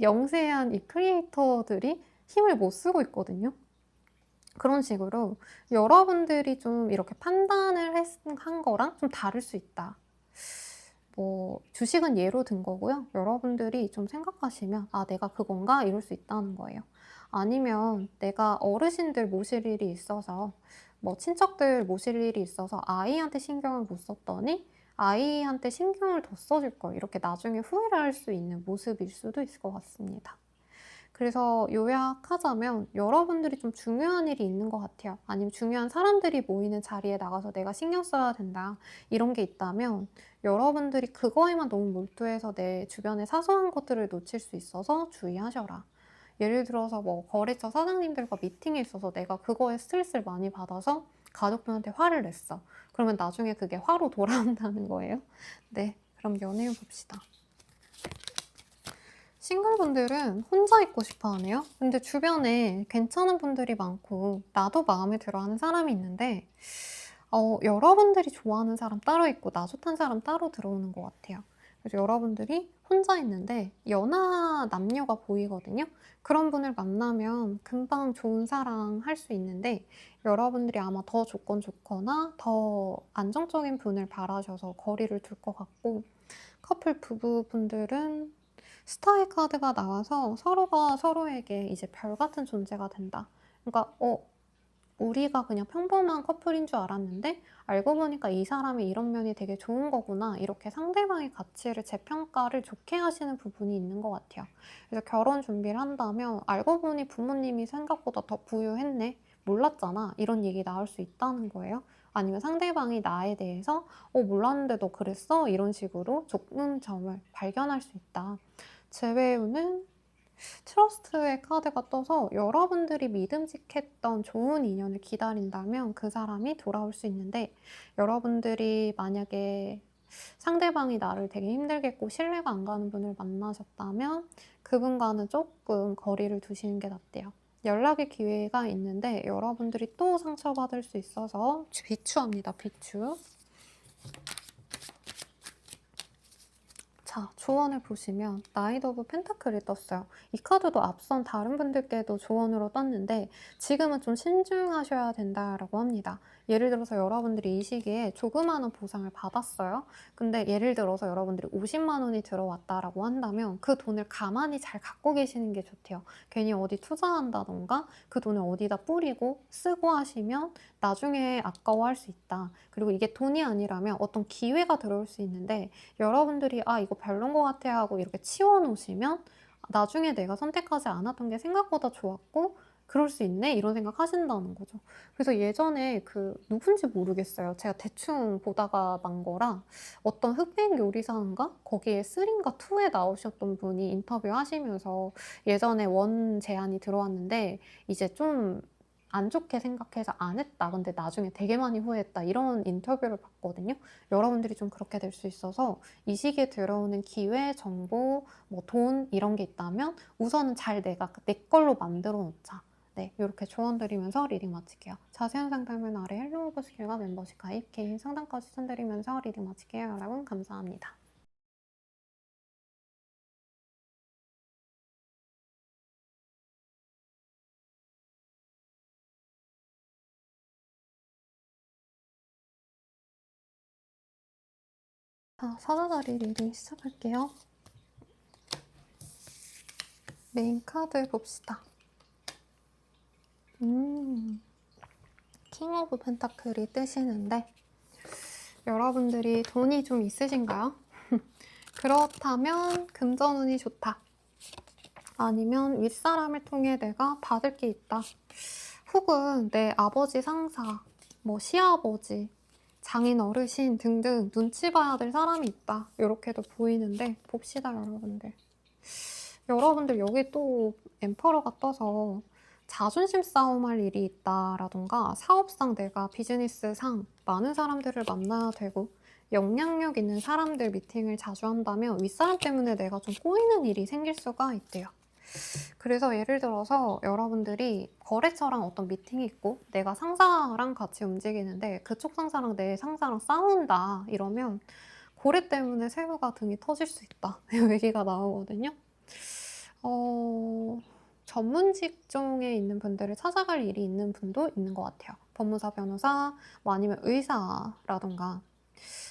영세한 이 크리에이터들이 힘을 못 쓰고 있거든요. 그런 식으로 여러분들이 좀 이렇게 판단을 한 거랑 좀 다를 수 있다. 뭐 주식은 예로 든 거고요. 여러분들이 좀 생각하시면 아, 내가 그건가? 이럴 수 있다는 거예요. 아니면 내가 어르신들 모실 일이 있어서 뭐 친척들 모실 일이 있어서 아이한테 신경을 못 썼더니 아이한테 신경을 더 써줄 걸 이렇게 나중에 후회를 할 수 있는 모습일 수도 있을 것 같습니다. 그래서 요약하자면 여러분들이 좀 중요한 일이 있는 것 같아요. 아니면 중요한 사람들이 모이는 자리에 나가서 내가 신경 써야 된다. 이런 게 있다면 여러분들이 그거에만 너무 몰두해서 내 주변의 사소한 것들을 놓칠 수 있어서 주의하셔라. 예를 들어서 뭐 거래처 사장님들과 미팅에 있어서 내가 그거에 스트레스를 많이 받아서 가족분한테 화를 냈어. 그러면 나중에 그게 화로 돌아온다는 거예요. 네, 그럼 연애운 봅시다. 싱글분들은 혼자 있고 싶어 하네요. 근데 주변에 괜찮은 분들이 많고 나도 마음에 들어 하는 사람이 있는데 여러분들이 좋아하는 사람 따로 있고 나 좋다는 사람 따로 들어오는 것 같아요. 그래서 여러분들이 혼자 있는데 연하 남녀가 보이거든요. 그런 분을 만나면 금방 좋은 사랑 할 수 있는데 여러분들이 아마 더 조건 좋거나 더 안정적인 분을 바라셔서 거리를 둘 것 같고 커플 부부분들은 스타의 카드가 나와서 서로가 서로에게 이제 별 같은 존재가 된다. 그러니까 우리가 그냥 평범한 커플인 줄 알았는데 알고 보니까 이 사람의 이런 면이 되게 좋은 거구나. 이렇게 상대방의 가치를 재평가를 좋게 하시는 부분이 있는 것 같아요. 그래서 결혼 준비를 한다면 알고 보니 부모님이 생각보다 더 부유했네. 몰랐잖아. 이런 얘기 나올 수 있다는 거예요. 아니면 상대방이 나에 대해서 몰랐는데 너 그랬어? 이런 식으로 좋은 점을 발견할 수 있다. 제외우는 트러스트의 카드가 떠서 여러분들이 믿음직했던 좋은 인연을 기다린다면 그 사람이 돌아올 수 있는데 여러분들이 만약에 상대방이 나를 되게 힘들겠고 신뢰가 안 가는 분을 만나셨다면 그분과는 조금 거리를 두시는 게 낫대요. 연락의 기회가 있는데 여러분들이 또 상처받을 수 있어서 비추합니다. 비추. 자, 조언을 보시면 나이트 오브 펜타클이 떴어요. 이 카드도 앞선 다른 분들께도 조언으로 떴는데 지금은 좀 신중하셔야 된다라고 합니다. 예를 들어서 여러분들이 이 시기에 조그마한 보상을 받았어요. 근데 예를 들어서 여러분들이 50만 원이 들어왔다라고 한다면 그 돈을 가만히 잘 갖고 계시는 게 좋대요. 괜히 어디 투자한다던가 그 돈을 어디다 뿌리고 쓰고 하시면 나중에 아까워할 수 있다. 그리고 이게 돈이 아니라면 어떤 기회가 들어올 수 있는데 여러분들이 아, 이거 별론 것 같아 하고 이렇게 치워놓으시면 나중에 내가 선택하지 않았던 게 생각보다 좋았고 그럴 수 있네 이런 생각 하신다는 거죠. 그래서 예전에 그 누군지 모르겠어요. 제가 대충 보다가 난 거라 어떤 흑백 요리사인가 거기에 3인가 2에 나오셨던 분이 인터뷰 하시면서 예전에 원 제안이 들어왔는데 이제 좀 안 좋게 생각해서 안 했다. 근데 나중에 되게 많이 후회했다. 이런 인터뷰를 봤거든요. 여러분들이 좀 그렇게 될 수 있어서 이 시기에 들어오는 기회, 정보, 뭐 돈 이런 게 있다면 우선은 잘 내가 내 걸로 만들어 놓자. 네, 이렇게 조언 드리면서 리딩 마칠게요. 자세한 상담은 아래 헬로우버 스킬과 멤버십 가입, 개인 상담까지 추천드리면서 리딩 마칠게요. 여러분 감사합니다. 자, 사자자리 리딩 시작할게요. 메인 카드 봅시다. 킹 오브 펜타클이 뜨시는데 여러분들이 돈이 좀 있으신가요? 그렇다면 금전운이 좋다. 아니면 윗사람을 통해 내가 받을 게 있다. 혹은 내 아버지 상사, 뭐 시아버지, 장인 어르신 등등 눈치 봐야 될 사람이 있다. 이렇게도 보이는데 봅시다, 여러분들. 여러분들 여기 또 엠퍼러가 떠서 자존심 싸움할 일이 있다라던가 사업상 내가 비즈니스상 많은 사람들을 만나야 되고 영향력 있는 사람들 미팅을 자주 한다면 윗사람 때문에 내가 좀 꼬이는 일이 생길 수가 있대요. 그래서 예를 들어서 여러분들이 거래처랑 어떤 미팅이 있고 내가 상사랑 같이 움직이는데 그쪽 상사랑 내 상사랑 싸운다 이러면 고래 때문에 새우가 등이 터질 수 있다 이 얘기가 나오거든요. 전문 직종에 있는 분들을 찾아갈 일이 있는 분도 있는 것 같아요. 법무사, 변호사, 뭐 아니면 의사라던가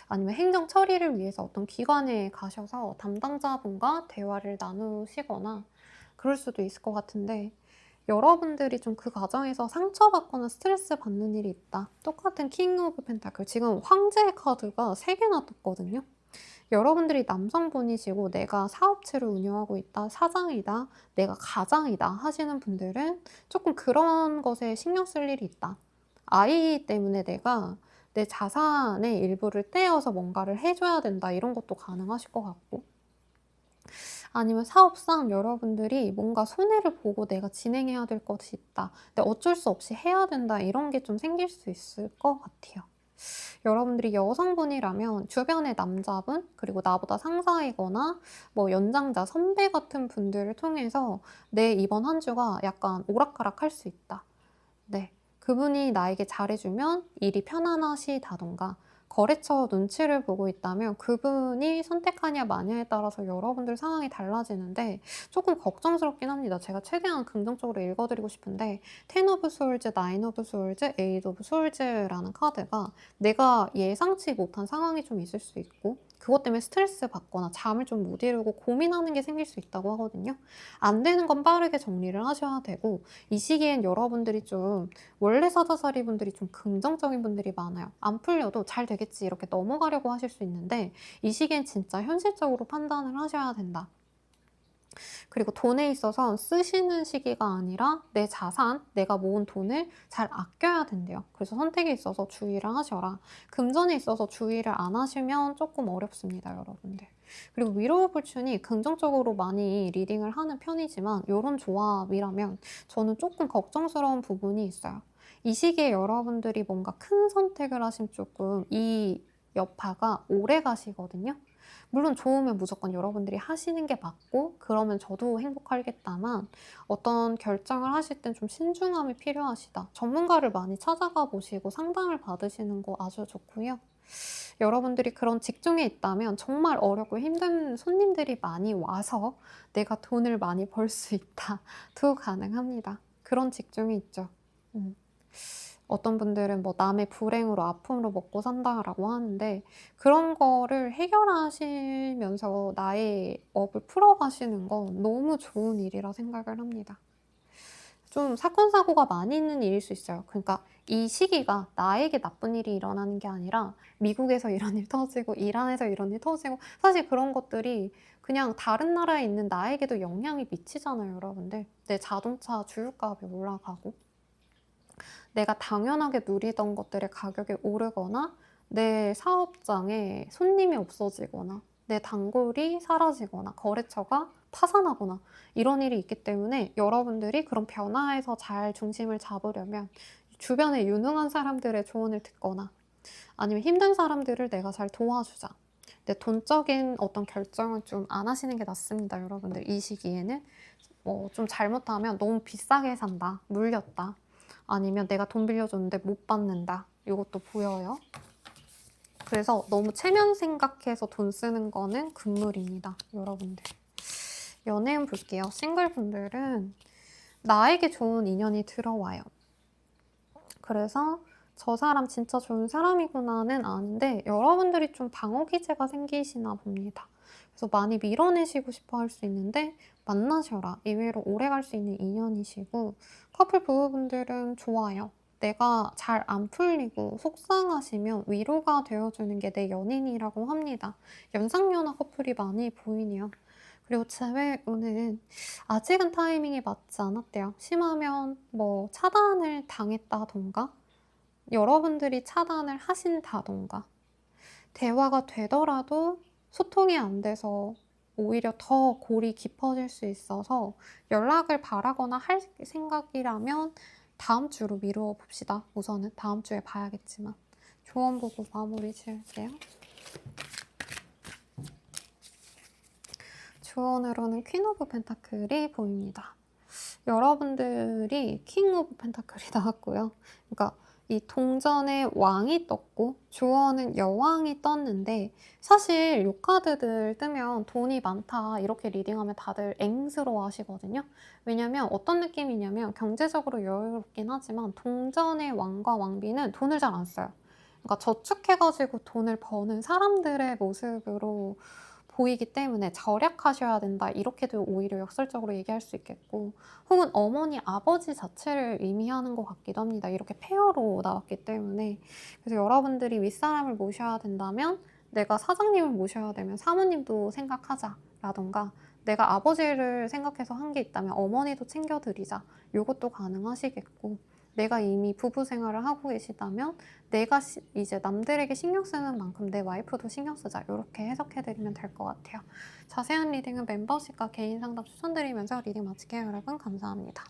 아니면 행정 처리를 위해서 어떤 기관에 가셔서 담당자분과 대화를 나누시거나 그럴 수도 있을 것 같은데 여러분들이 좀 그 과정에서 상처받거나 스트레스 받는 일이 있다. 똑같은 킹 오브 펜타클 지금 황제의 카드가 3개나 떴거든요. 여러분들이 남성분이시고 내가 사업체를 운영하고 있다, 사장이다, 내가 가장이다 하시는 분들은 조금 그런 것에 신경 쓸 일이 있다. 아이 때문에 내가 내 자산의 일부를 떼어서 뭔가를 해줘야 된다 이런 것도 가능하실 것 같고 아니면 사업상 여러분들이 뭔가 손해를 보고 내가 진행해야 될 것이 있다. 근데 어쩔 수 없이 해야 된다 이런 게 좀 생길 수 있을 것 같아요. 여러분들이 여성분이라면 주변의 남자분 그리고 나보다 상사이거나 뭐 연장자, 선배 같은 분들을 통해서 내 이번 한 주가 약간 오락가락할 수 있다. 네, 그분이 나에게 잘해주면 일이 편안하시다던가 거래처 눈치를 보고 있다면 그분이 선택하냐 마냐에 따라서 여러분들 상황이 달라지는데 조금 걱정스럽긴 합니다. 제가 최대한 긍정적으로 읽어드리고 싶은데 텐 오브 스월즈, 나인 오브 스월즈, 에잇 오브 스월즈라는 카드가 내가 예상치 못한 상황이 좀 있을 수 있고 그것 때문에 스트레스 받거나 잠을 좀 못 이루고 고민하는 게 생길 수 있다고 하거든요. 안 되는 건 빠르게 정리를 하셔야 되고 이 시기엔 여러분들이 좀 원래 사자살이 분들이 좀 긍정적인 분들이 많아요. 안 풀려도 잘 되겠지 이렇게 넘어가려고 하실 수 있는데 이 시기엔 진짜 현실적으로 판단을 하셔야 된다. 그리고 돈에 있어서 쓰시는 시기가 아니라 내 자산, 내가 모은 돈을 잘 아껴야 된대요. 그래서 선택에 있어서 주의를 하셔라. 금전에 있어서 주의를 안 하시면 조금 어렵습니다, 여러분들. 그리고 위로우 볼춘이 긍정적으로 많이 리딩을 하는 편이지만 이런 조합이라면 저는 조금 걱정스러운 부분이 있어요. 이 시기에 여러분들이 뭔가 큰 선택을 하시면 조금 이 여파가 오래 가시거든요. 물론 좋으면 무조건 여러분들이 하시는 게 맞고 그러면 저도 행복하겠다만 어떤 결정을 하실 땐 좀 신중함이 필요하시다. 전문가를 많이 찾아가 보시고 상담을 받으시는 거 아주 좋고요. 여러분들이 그런 직종에 있다면 정말 어렵고 힘든 손님들이 많이 와서 내가 돈을 많이 벌 수 있다도 가능합니다. 그런 직종이 있죠. 어떤 분들은 뭐 남의 불행으로 아픔으로 먹고 산다라고 하는데 그런 거를 해결하시면서 나의 업을 풀어가시는 건 너무 좋은 일이라 생각을 합니다. 좀 사건 사고가 많이 있는 일일 수 있어요. 그러니까 이 시기가 나에게 나쁜 일이 일어나는 게 아니라 미국에서 이런 일 터지고 이란에서 이런 일 터지고 사실 그런 것들이 그냥 다른 나라에 있는 나에게도 영향이 미치잖아요, 여러분들. 내 자동차 주유값이 올라가고 내가 당연하게 누리던 것들의 가격이 오르거나 내 사업장에 손님이 없어지거나 내 단골이 사라지거나 거래처가 파산하거나 이런 일이 있기 때문에 여러분들이 그런 변화에서 잘 중심을 잡으려면 주변에 유능한 사람들의 조언을 듣거나 아니면 힘든 사람들을 내가 잘 도와주자. 내 돈적인 어떤 결정은 좀 안 하시는 게 낫습니다, 여러분들. 이 시기에는 좀 잘못하면 너무 비싸게 산다, 물렸다. 아니면 내가 돈 빌려줬는데 못 받는다. 이것도 보여요. 그래서 너무 체면 생각해서 돈 쓰는 거는 금물입니다, 여러분들. 연애운 볼게요. 싱글분들은 나에게 좋은 인연이 들어와요. 그래서 저 사람 진짜 좋은 사람이구나는 아는데 여러분들이 좀 방어 기제가 생기시나 봅니다. 그래서 많이 밀어내시고 싶어 할 수 있는데 만나셔라. 의외로 오래 갈 수 있는 인연이시고 커플 부부분들은 좋아요. 내가 잘 안 풀리고 속상하시면 위로가 되어주는 게 내 연인이라고 합니다. 연상연하 커플이 많이 보이네요. 그리고 제외우는 아직은 타이밍이 맞지 않았대요. 심하면 뭐 차단을 당했다던가 여러분들이 차단을 하신다던가 대화가 되더라도 소통이 안 돼서 오히려 더 골이 깊어질 수 있어서 연락을 바라거나 할 생각이라면 다음 주로 미루어 봅시다. 우선은 다음 주에 봐야겠지만. 조언 보고 마무리 지을게요. 조언으로는 퀸 오브 펜타클이 보입니다. 여러분들이 킹 오브 펜타클이 나왔고요. 그러니까 이 동전의 왕이 떴고 조언은 여왕이 떴는데 사실 요 카드들 뜨면 돈이 많다 이렇게 리딩하면 다들 앵스러워 하시거든요. 왜냐면 어떤 느낌이냐면 경제적으로 여유롭긴 하지만 동전의 왕과 왕비는 돈을 잘 안 써요. 그러니까 저축해가지고 돈을 버는 사람들의 모습으로 보이기 때문에 절약하셔야 된다 이렇게도 오히려 역설적으로 얘기할 수 있겠고 혹은 어머니 아버지 자체를 의미하는 것 같기도 합니다. 이렇게 페어로 나왔기 때문에 그래서 여러분들이 윗사람을 모셔야 된다면 내가 사장님을 모셔야 되면 사모님도 생각하자 라던가 내가 아버지를 생각해서 한 게 있다면 어머니도 챙겨드리자 이것도 가능하시겠고 내가 이미 부부 생활을 하고 계시다면 내가 이제 남들에게 신경 쓰는 만큼 내 와이프도 신경 쓰자 이렇게 해석해드리면 될 것 같아요. 자세한 리딩은 멤버십과 개인 상담 추천드리면서 리딩 마칠게요. 여러분 감사합니다.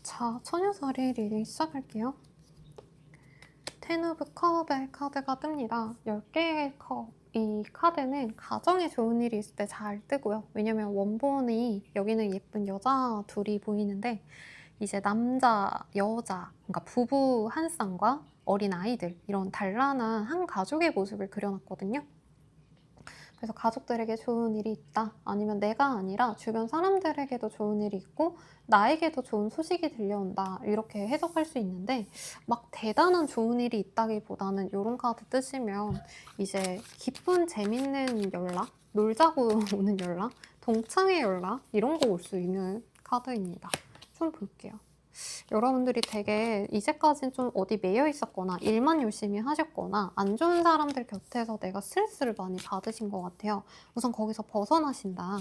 자, 처녀자리 리딩 시작할게요. 텐 오브 컵의 카드가 뜹니다. 10개의 컵. 이 카드는 가정에 좋은 일이 있을 때 잘 뜨고요. 왜냐면 원본이 여기는 예쁜 여자 둘이 보이는데 이제 남자, 여자, 그러니까 부부 한 쌍과 어린 아이들 이런 단란한 한 가족의 모습을 그려놨거든요. 그래서 가족들에게 좋은 일이 있다. 아니면 내가 아니라 주변 사람들에게도 좋은 일이 있고 나에게도 좋은 소식이 들려온다. 이렇게 해석할 수 있는데 막 대단한 좋은 일이 있다기보다는 이런 카드 뜨시면 이제 기쁜 재밌는 연락, 놀자고 오는 연락, 동창회 연락 이런 거 올 수 있는 카드입니다. 좀 볼게요. 여러분들이 되게 이제까지는 좀 어디 매여 있었거나 일만 열심히 하셨거나 안 좋은 사람들 곁에서 내가 스트레스를 많이 받으신 것 같아요. 우선 거기서 벗어나신다.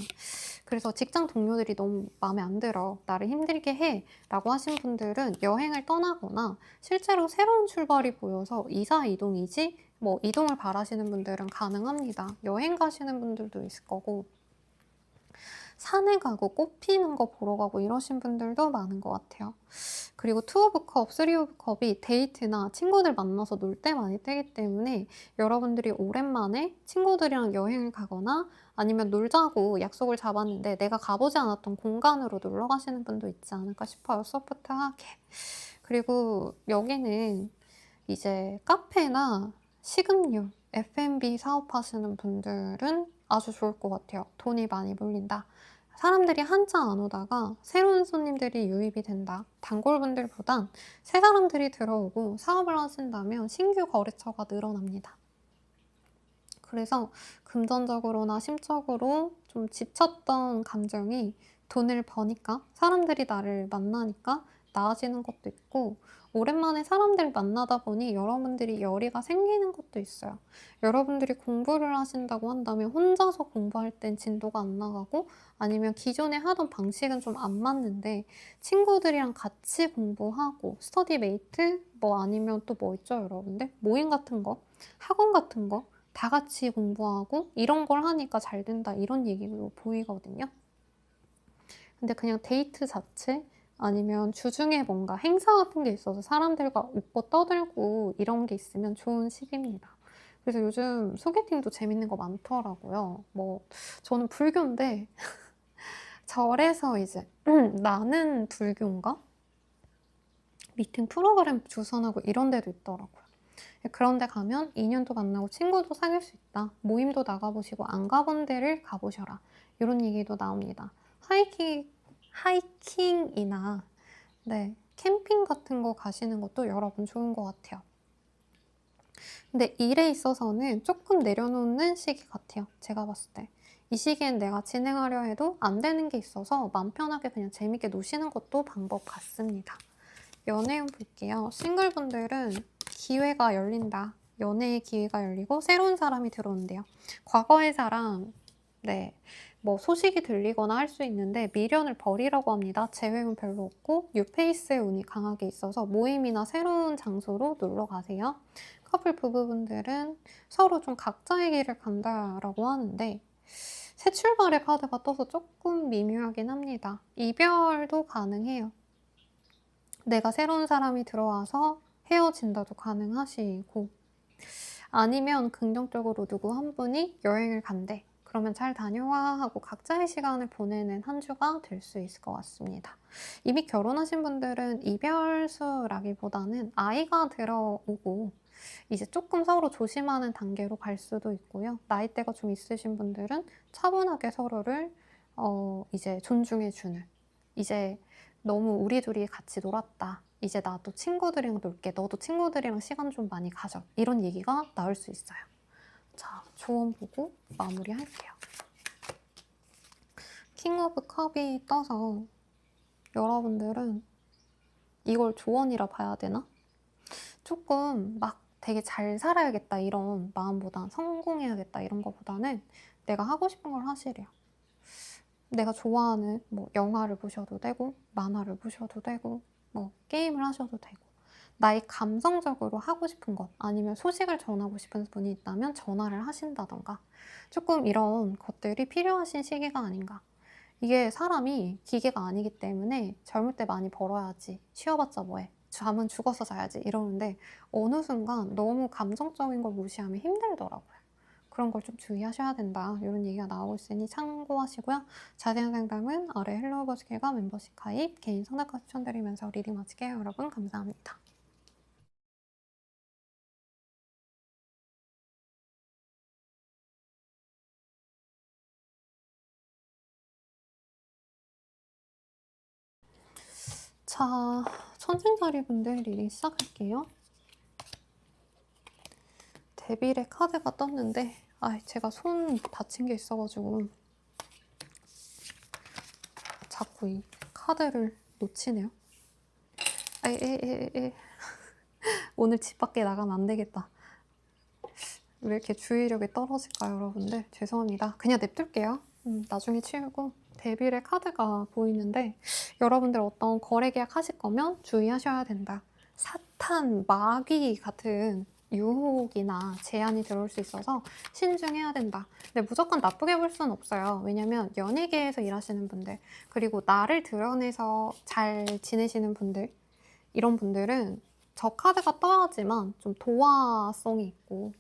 그래서 직장 동료들이 너무 마음에 안 들어. 나를 힘들게 해. 라고 하신 분들은 여행을 떠나거나 실제로 새로운 출발이 보여서 이사 이동이지 뭐 이동을 바라시는 분들은 가능합니다. 여행 가시는 분들도 있을 거고 산에 가고 꽃 피는 거 보러 가고 이러신 분들도 많은 것 같아요. 그리고 투 오브 컵, 쓰리 오브 컵이 데이트나 친구들 만나서 놀 때 많이 뜨기 때문에 여러분들이 오랜만에 친구들이랑 여행을 가거나 아니면 놀자고 약속을 잡았는데 내가 가보지 않았던 공간으로 놀러 가시는 분도 있지 않을까 싶어요. 소프트하게. 그리고 여기는 이제 카페나 식음료, F&B 사업하시는 분들은 아주 좋을 것 같아요. 돈이 많이 몰린다. 사람들이 한참 안 오다가 새로운 손님들이 유입이 된다. 단골분들보단 새 사람들이 들어오고 사업을 하신다면 신규 거래처가 늘어납니다. 그래서 금전적으로나 심적으로 좀 지쳤던 감정이 돈을 버니까 사람들이 나를 만나니까 나아지는 것도 있고 오랜만에 사람들 만나다 보니 여러분들이 열의가 생기는 것도 있어요. 여러분들이 공부를 하신다고 한다면 혼자서 공부할 땐 진도가 안 나가고 아니면 기존에 하던 방식은 좀 안 맞는데 친구들이랑 같이 공부하고 스터디메이트 뭐 아니면 또 뭐 있죠 여러분들? 모임 같은 거, 학원 같은 거 다 같이 공부하고 이런 걸 하니까 잘 된다 이런 얘기로 보이거든요. 근데 그냥 데이트 자체 아니면 주중에 뭔가 행사 같은 게 있어서 사람들과 웃고 떠들고 이런 게 있으면 좋은 시기입니다. 그래서 요즘 소개팅도 재밌는 거 많더라고요. 뭐 저는 불교인데 절에서 이제 나는 불교인가? 미팅 프로그램 주선하고 이런 데도 있더라고요. 그런데 가면 인연도 만나고 친구도 사귈 수 있다. 모임도 나가보시고 안 가본 데를 가보셔라. 이런 얘기도 나옵니다. 하이킹이나 네, 캠핑 같은 거 가시는 것도 여러분 좋은 것 같아요. 근데 일에 있어서는 조금 내려놓는 시기 같아요. 제가 봤을 때. 이 시기엔 내가 진행하려 해도 안 되는 게 있어서 마음 편하게 그냥 재밌게 노시는 것도 방법 같습니다. 연애운 볼게요. 싱글분들은 기회가 열린다. 연애의 기회가 열리고 새로운 사람이 들어온대요. 과거의 사람, 네, 뭐 소식이 들리거나 할 수 있는데 미련을 버리라고 합니다. 재회운 별로 없고 뉴페이스의 운이 강하게 있어서 모임이나 새로운 장소로 놀러 가세요. 커플 부부분들은 서로 좀 각자의 길을 간다라고 하는데 새 출발의 카드가 떠서 조금 미묘하긴 합니다. 이별도 가능해요. 내가 새로운 사람이 들어와서 헤어진다도 가능하시고 아니면 긍정적으로 누구 한 분이 여행을 간대. 그러면 잘 다녀와 하고 각자의 시간을 보내는 한 주가 될 수 있을 것 같습니다. 이미 결혼하신 분들은 이별수라기보다는 아이가 들어오고 이제 조금 서로 조심하는 단계로 갈 수도 있고요. 나이대가 좀 있으신 분들은 차분하게 서로를 이제 존중해주는 이제 너무 우리 둘이 같이 놀았다. 이제 나도 친구들이랑 놀게. 너도 친구들이랑 시간 좀 많이 가져. 이런 얘기가 나올 수 있어요. 자, 조언 보고 마무리할게요. 킹 오브 컵이 떠서 여러분들은 이걸 조언이라 봐야 되나? 조금 막 되게 잘 살아야겠다 이런 마음보단 성공해야겠다 이런 거보다는 내가 하고 싶은 걸 하시래요. 내가 좋아하는 뭐 영화를 보셔도 되고 만화를 보셔도 되고 뭐 게임을 하셔도 되고 나의 감성적으로 하고 싶은 것 아니면 소식을 전하고 싶은 분이 있다면 전화를 하신다던가 조금 이런 것들이 필요하신 시기가 아닌가. 이게 사람이 기계가 아니기 때문에 젊을 때 많이 벌어야지 쉬어봤자 뭐해 잠은 죽어서 자야지 이러는데 어느 순간 너무 감정적인 걸 무시하면 힘들더라고요. 그런 걸 좀 주의하셔야 된다. 이런 얘기가 나오고 있으니 참고하시고요. 자세한 상담은 아래 헬로우버스케가 멤버십 가입, 개인 상담과 추천드리면서 리딩 마칠게요. 여러분 감사합니다. 자, 천생자리 분들 리딩 시작할게요. 데빌의 카드가 떴는데 제가 손 다친 게 있어가지고 자꾸 이 카드를 놓치네요. 오늘 집 밖에 나가면 안 되겠다. 왜 이렇게 주의력이 떨어질까요, 여러분들? 죄송합니다. 그냥 냅둘게요. 나중에 치우고 데빌의 카드가 보이는데 여러분들 어떤 거래 계약 하실 거면 주의하셔야 된다. 사탄, 마귀 같은 유혹이나 제한이 들어올 수 있어서 신중해야 된다. 근데 무조건 나쁘게 볼 수는 없어요. 왜냐면 연예계에서 일하시는 분들 그리고 나를 드러내서 잘 지내시는 분들 이런 분들은 저 카드가 떠야지만 좀 도화성이 있고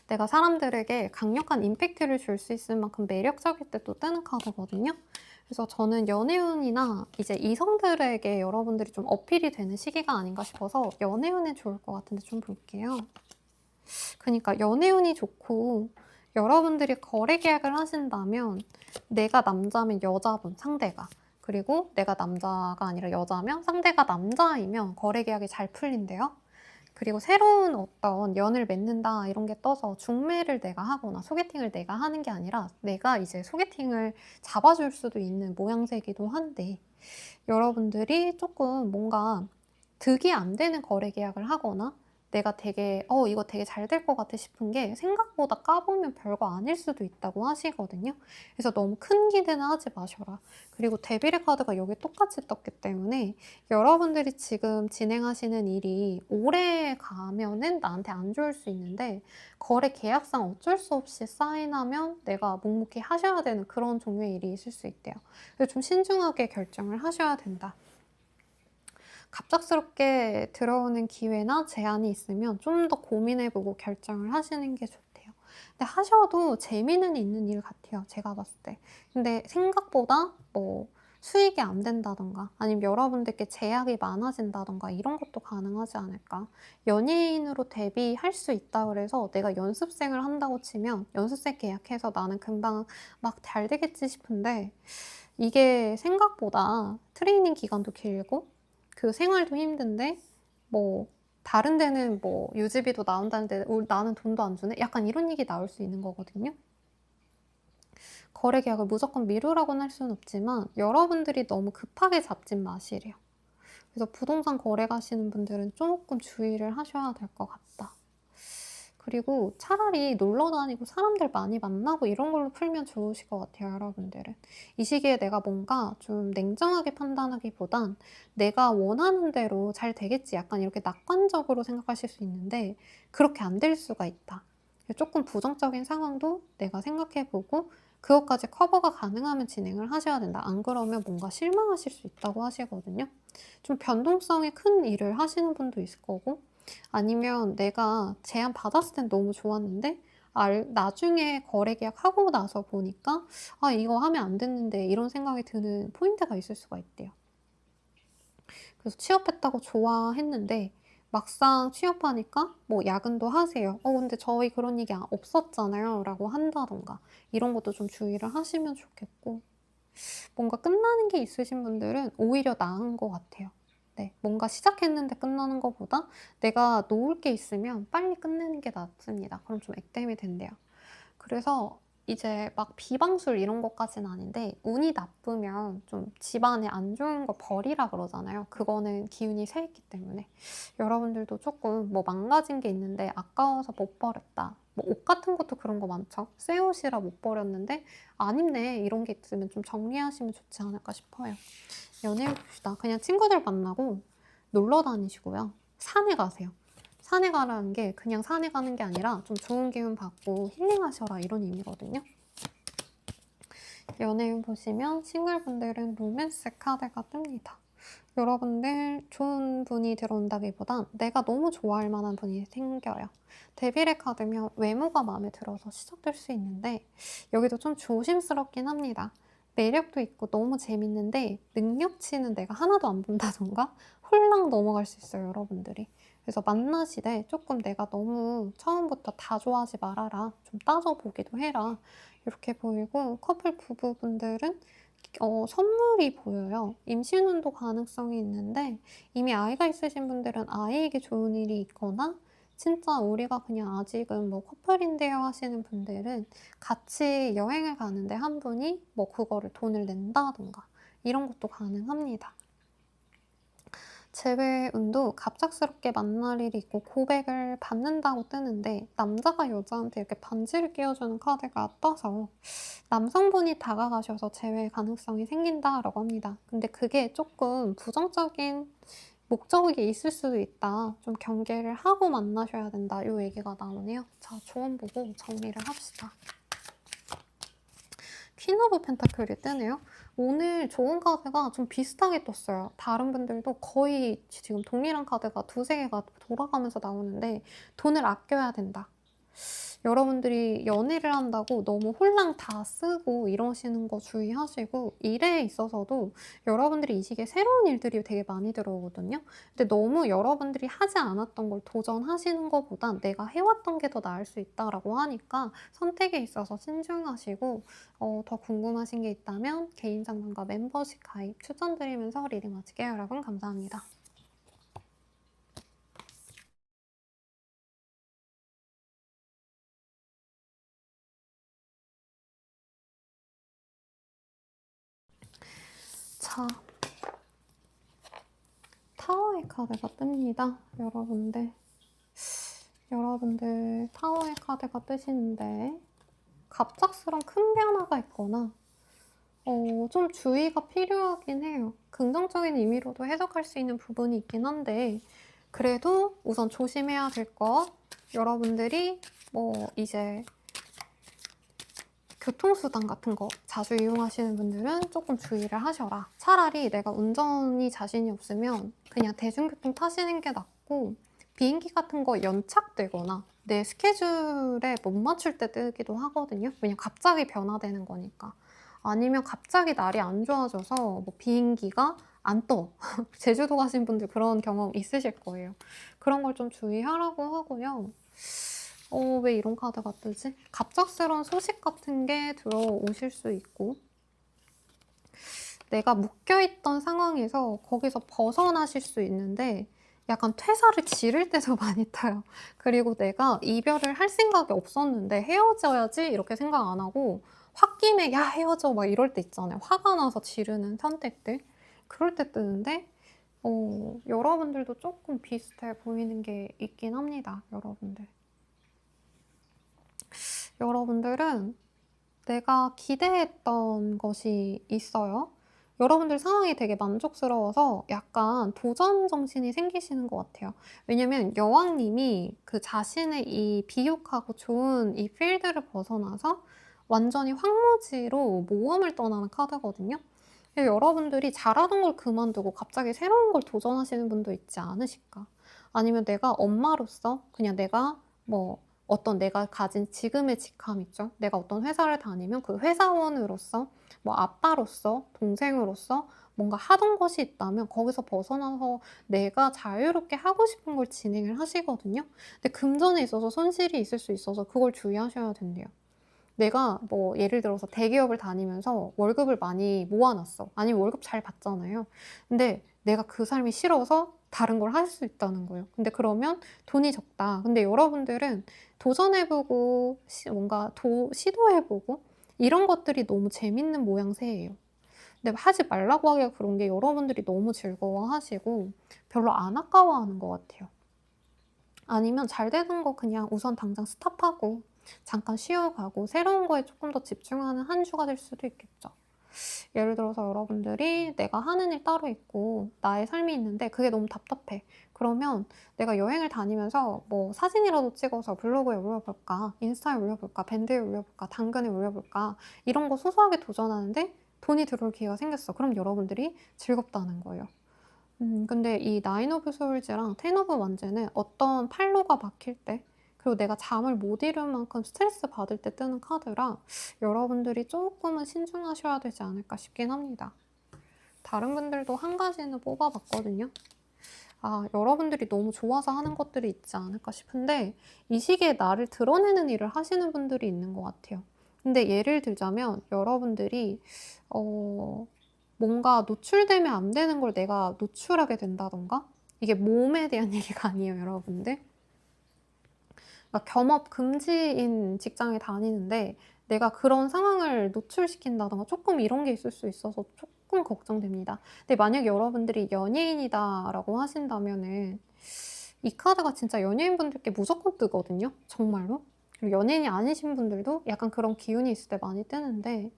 내가 사람들에게 강력한 임팩트를 줄 수 있을 만큼 매력적일 때 또 뜨는 카드거든요. 그래서 저는 연애운이나 이제 이성들에게 여러분들이 좀 어필이 되는 시기가 아닌가 싶어서 연애운에 좋을 것 같은데 좀 볼게요. 그러니까 연애운이 좋고 여러분들이 거래 계약을 하신다면 내가 남자면 여자분 상대가 그리고 내가 남자가 아니라 여자면 상대가 남자이면 거래 계약이 잘 풀린대요. 그리고 새로운 어떤 연을 맺는다 이런 게 떠서 중매를 내가 하거나 소개팅을 내가 하는 게 아니라 내가 이제 소개팅을 잡아줄 수도 있는 모양새이기도 한데 여러분들이 조금 뭔가 득이 안 되는 거래 계약을 하거나 내가 되게 이거 되게 잘 될 것 같아 싶은 게 생각보다 까보면 별거 아닐 수도 있다고 하시거든요. 그래서 너무 큰 기대는 하지 마셔라. 그리고 데빌의 카드가 여기 똑같이 떴기 때문에 여러분들이 지금 진행하시는 일이 오래 가면은 나한테 안 좋을 수 있는데 거래 계약상 어쩔 수 없이 사인하면 내가 묵묵히 하셔야 되는 그런 종류의 일이 있을 수 있대요. 그래서 좀 신중하게 결정을 하셔야 된다. 갑작스럽게 들어오는 기회나 제안이 있으면 좀 더 고민해보고 결정을 하시는 게 좋대요. 근데 하셔도 재미는 있는 일 같아요. 제가 봤을 때. 근데 생각보다 뭐 수익이 안 된다던가 아니면 여러분들께 제약이 많아진다던가 이런 것도 가능하지 않을까. 연예인으로 데뷔할 수 있다 그래서 내가 연습생을 한다고 치면 연습생 계약해서 나는 금방 막 잘 되겠지 싶은데 이게 생각보다 트레이닝 기간도 길고 그 생활도 힘든데 뭐 다른 데는 뭐 유지비도 나온다는데 나는 돈도 안 주네? 약간 이런 얘기 나올 수 있는 거거든요. 거래 계약을 무조건 미루라고는 할 수는 없지만 여러분들이 너무 급하게 잡진 마시래요. 그래서 부동산 거래 가시는 분들은 조금 주의를 하셔야 될 것 같다. 그리고 차라리 놀러 다니고 사람들 많이 만나고 이런 걸로 풀면 좋으실 것 같아요, 여러분들은. 이 시기에 내가 뭔가 좀 냉정하게 판단하기보단 내가 원하는 대로 잘 되겠지 약간 이렇게 낙관적으로 생각하실 수 있는데 그렇게 안 될 수가 있다. 조금 부정적인 상황도 내가 생각해보고 그것까지 커버가 가능하면 진행을 하셔야 된다. 안 그러면 뭔가 실망하실 수 있다고 하시거든요. 좀 변동성이 큰 일을 하시는 분도 있을 거고 아니면 내가 제안 받았을 땐 너무 좋았는데 나중에 거래 계약하고 나서 보니까 '아 이거 하면 안 됐는데.' 이런 생각이 드는 포인트가 있을 수가 있대요. 그래서 취업했다고 좋아했는데 막상 취업하니까 뭐 야근도 하세요. 근데 저희 그런 얘기 없었잖아요." 라고 한다든가 이런 것도 좀 주의를 하시면 좋겠고 뭔가 끝나는 게 있으신 분들은 오히려 나은 것 같아요. 네, 뭔가 시작했는데 끝나는 것보다 내가 놓을 게 있으면 빨리 끝내는 게 낫습니다. 그럼 좀 액땜이 된대요. 그래서 이제 막 비방술 이런 것까지는 아닌데 운이 나쁘면 좀 집안에 안 좋은 거 버리라 그러잖아요. 그거는 기운이 새 있기 때문에 여러분들도 조금 뭐 망가진 게 있는데 아까워서 못 버렸다. 뭐 옷 같은 것도 그런 거 많죠. 새 옷이라 못 버렸는데 안 입네 이런 게 있으면 좀 정리하시면 좋지 않을까 싶어요. 연애 봅시다. 그냥 친구들 만나고 놀러 다니시고요. 산에 가세요. 산에 가라는 게 그냥 산에 가는 게 아니라 좀 좋은 기운 받고 힐링하셔라 이런 의미거든요. 연애운 보시면 싱글분들은 로맨스 카드가 뜹니다. 여러분들 좋은 분이 들어온다기보단 내가 너무 좋아할 만한 분이 생겨요. 데빌의 카드면 외모가 마음에 들어서 시작될 수 있는데 여기도 좀 조심스럽긴 합니다. 매력도 있고 너무 재밌는데 능력치는 내가 하나도 안 본다던가 홀랑 넘어갈 수 있어요, 여러분들이. 그래서 만나시되 조금 내가 너무 처음부터 다 좋아하지 말아라. 좀 따져보기도 해라. 이렇게 보이고 커플 부부분들은 선물이 보여요. 임신운도 가능성이 있는데 이미 아이가 있으신 분들은 아이에게 좋은 일이 있거나 진짜 우리가 그냥 아직은 뭐 커플인데요 하시는 분들은 같이 여행을 가는데 한 분이 뭐 그거를 돈을 낸다던가 이런 것도 가능합니다. 재회운도 갑작스럽게 만날 일이 있고 고백을 받는다고 뜨는데 남자가 여자한테 이렇게 반지를 끼워주는 카드가 떠서 남성분이 다가가셔서 재회 가능성이 생긴다라고 합니다. 근데 그게 조금 부정적인 목적이 있을 수도 있다. 좀 경계를 하고 만나셔야 된다. 이 얘기가 나오네요. 자, 조언 보고 정리를 합시다. 퀸 오브 펜타클이 뜨네요. 오늘 좋은 카드가 좀 비슷하게 떴어요. 다른 분들도 거의 지금 동일한 카드가 두세 개가 돌아가면서 나오는데 돈을 아껴야 된다. 여러분들이 연애를 한다고 너무 홀랑 다 쓰고 이러시는 거 주의하시고 일에 있어서도 여러분들이 이 시기에 새로운 일들이 되게 많이 들어오거든요. 근데 너무 여러분들이 하지 않았던 걸 도전하시는 것보단 내가 해왔던 게 더 나을 수 있다라고 하니까 선택에 있어서 신중하시고 더 궁금하신 게 있다면 개인 상담과 멤버십 가입 추천드리면서 리딩 마칠게요. 여러분 감사합니다. 자, 타워의 카드가 뜹니다. 여러분들 타워의 카드가 뜨시는데 갑작스런 큰 변화가 있거나 좀 주의가 필요하긴 해요. 긍정적인 의미로도 해석할 수 있는 부분이 있긴 한데 그래도 우선 조심해야 될 것 여러분들이 뭐 이제 교통수단 같은 거 자주 이용하시는 분들은 조금 주의를 하셔라. 차라리 내가 운전이 자신이 없으면 그냥 대중교통 타시는 게 낫고 비행기 같은 거 연착되거나 내 스케줄에 못 맞출 때 뜨기도 하거든요. 왜냐면 갑자기 변화되는 거니까. 아니면 갑자기 날이 안 좋아져서 뭐 비행기가 안 떠. 제주도 가신 분들 그런 경험 있으실 거예요. 그런 걸 좀 주의하라고 하고요. 왜 이런 카드가 뜨지? 갑작스러운 소식 같은 게 들어오실 수 있고, 내가 묶여있던 상황에서 거기서 벗어나실 수 있는데 약간 퇴사를 지를 때도 많이 타요. 그리고 내가 이별을 할 생각이 없었는데 헤어져야지 이렇게 생각 안 하고 홧김에 야 헤어져 막 이럴 때 있잖아요. 화가 나서 지르는 선택들. 그럴 때 뜨는데 여러분들도 조금 비슷해 보이는 게 있긴 합니다. 여러분들은 내가 기대했던 것이 있어요. 여러분들 상황이 되게 만족스러워서 약간 도전 정신이 생기시는 것 같아요. 왜냐면 여왕님이 그 자신의 이 비옥하고 좋은 이 필드를 벗어나서 완전히 황무지로 모험을 떠나는 카드거든요. 여러분들이 잘하던 걸 그만두고 갑자기 새로운 걸 도전하시는 분도 있지 않으실까? 아니면 내가 엄마로서 그냥 내가 뭐 어떤 내가 가진 지금의 직함 있죠? 내가 어떤 회사를 다니면 그 회사원으로서 뭐 아빠로서 동생으로서 뭔가 하던 것이 있다면 거기서 벗어나서 내가 자유롭게 하고 싶은 걸 진행을 하시거든요. 근데 금전에 있어서 손실이 있을 수 있어서 그걸 주의하셔야 된대요. 내가 뭐 예를 들어서 대기업을 다니면서 월급을 많이 모아놨어. 아니면 월급 잘 받잖아요. 근데 내가 그 삶이 싫어서 다른 걸 할 수 있다는 거예요. 근데 그러면 돈이 적다. 근데 여러분들은 도전해보고 뭔가 시도해보고 이런 것들이 너무 재밌는 모양새예요. 근데 하지 말라고 하기가 그런 게 여러분들이 너무 즐거워하시고 별로 안 아까워하는 것 같아요. 아니면 잘 되는 거 그냥 우선 당장 스탑하고 잠깐 쉬어가고 새로운 거에 조금 더 집중하는 한 주가 될 수도 있겠죠. 예를 들어서 여러분들이 내가 하는 일 따로 있고 나의 삶이 있는데 그게 너무 답답해. 그러면 내가 여행을 다니면서 뭐 사진이라도 찍어서 블로그에 올려볼까, 인스타에 올려볼까, 밴드에 올려볼까, 당근에 올려볼까 이런 거 소소하게 도전하는데 돈이 들어올 기회가 생겼어. 그럼 여러분들이 즐겁다는 거예요. 근데 이 나인 오브 소울즈랑 텐 오브 원즈는 어떤 팔로가 막힐 때 그리고 내가 잠을 못 이룰 만큼 스트레스 받을 때 뜨는 카드라 여러분들이 조금은 신중하셔야 되지 않을까 싶긴 합니다. 다른 분들도 한 가지는 뽑아봤거든요. 여러분들이 너무 좋아서 하는 것들이 있지 않을까 싶은데 이 시기에 나를 드러내는 일을 하시는 분들이 있는 것 같아요. 근데 예를 들자면 여러분들이 뭔가 노출되면 안 되는 걸 내가 노출하게 된다던가 이게 몸에 대한 얘기가 아니에요, 여러분들. 그러니까 겸업 금지인 직장에 다니는데 내가 그런 상황을 노출시킨다던가 조금 이런 게 있을 수 있어서 조금 걱정됩니다. 근데 만약 여러분들이 연예인이다라고 하신다면은 이 카드가 진짜 연예인분들께 무조건 뜨거든요. 정말로. 그리고 연예인이 아니신 분들도 약간 그런 기운이 있을 때 많이 뜨는데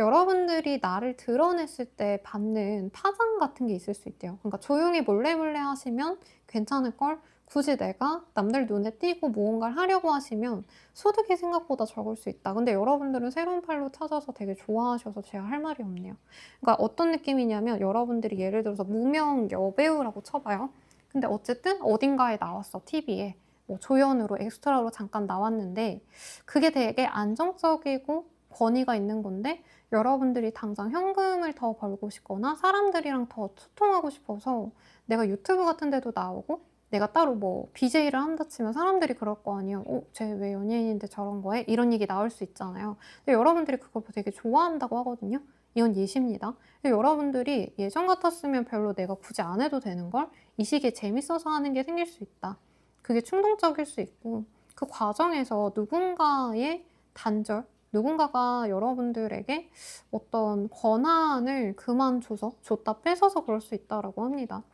여러분들이 나를 드러냈을 때 받는 파장 같은 게 있을 수 있대요. 그러니까 조용히 몰래 하시면 괜찮을 걸 굳이 내가 남들 눈에 띄고 무언가를 하려고 하시면 소득이 생각보다 적을 수 있다. 근데 여러분들은 새로운 팔로 찾아서 되게 좋아하셔서 제가 할 말이 없네요. 그러니까 어떤 느낌이냐면 여러분들이 예를 들어서 무명 여배우라고 쳐봐요. 근데 어쨌든 어딘가에 나왔어, TV에. 뭐 조연으로 엑스트라로 잠깐 나왔는데 그게 되게 안정적이고 권위가 있는 건데 여러분들이 당장 현금을 더 벌고 싶거나 사람들이랑 더 소통하고 싶어서 내가 유튜브 같은 데도 나오고 내가 따로 뭐 BJ를 한다 치면 사람들이 그럴 거 아니에요. 쟤 왜 연예인인데 저런 거 해? 이런 얘기 나올 수 있잖아요. 근데 여러분들이 그걸 되게 좋아한다고 하거든요. 이건 예시입니다. 근데 여러분들이 예전 같았으면 별로 내가 굳이 안 해도 되는 걸 이 시기에 재밌어서 하는 게 생길 수 있다. 그게 충동적일 수 있고 그 과정에서 누군가의 단절, 누군가가 여러분들에게 어떤 권한을 줬다 뺏어서 그럴 수 있다라고 합니다.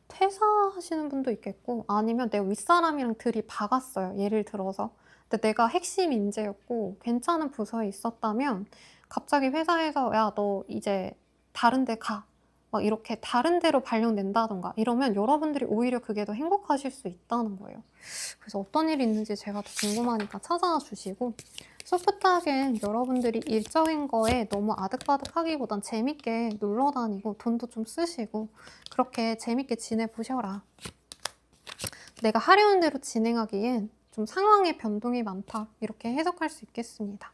퇴사하시는 분도 있겠고 아니면 내 윗사람이랑 들이박았어요. 예를 들어서. 근데 내가 핵심 인재였고 괜찮은 부서에 있었다면 갑자기 회사에서 야, 너 이제 다른 데 가. 막 이렇게 다른 데로 발령낸다던가 이러면 여러분들이 오히려 그게 더 행복하실 수 있다는 거예요. 그래서 어떤 일이 있는지 제가 더 궁금하니까 찾아와 주시고 소프트하게 여러분들이 일적인 거에 너무 아득바득하기보단 재밌게 놀러 다니고 돈도 좀 쓰시고 그렇게 재밌게 지내보셔라. 내가 하려는 대로 진행하기엔 좀 상황의 변동이 많다 이렇게 해석할 수 있겠습니다.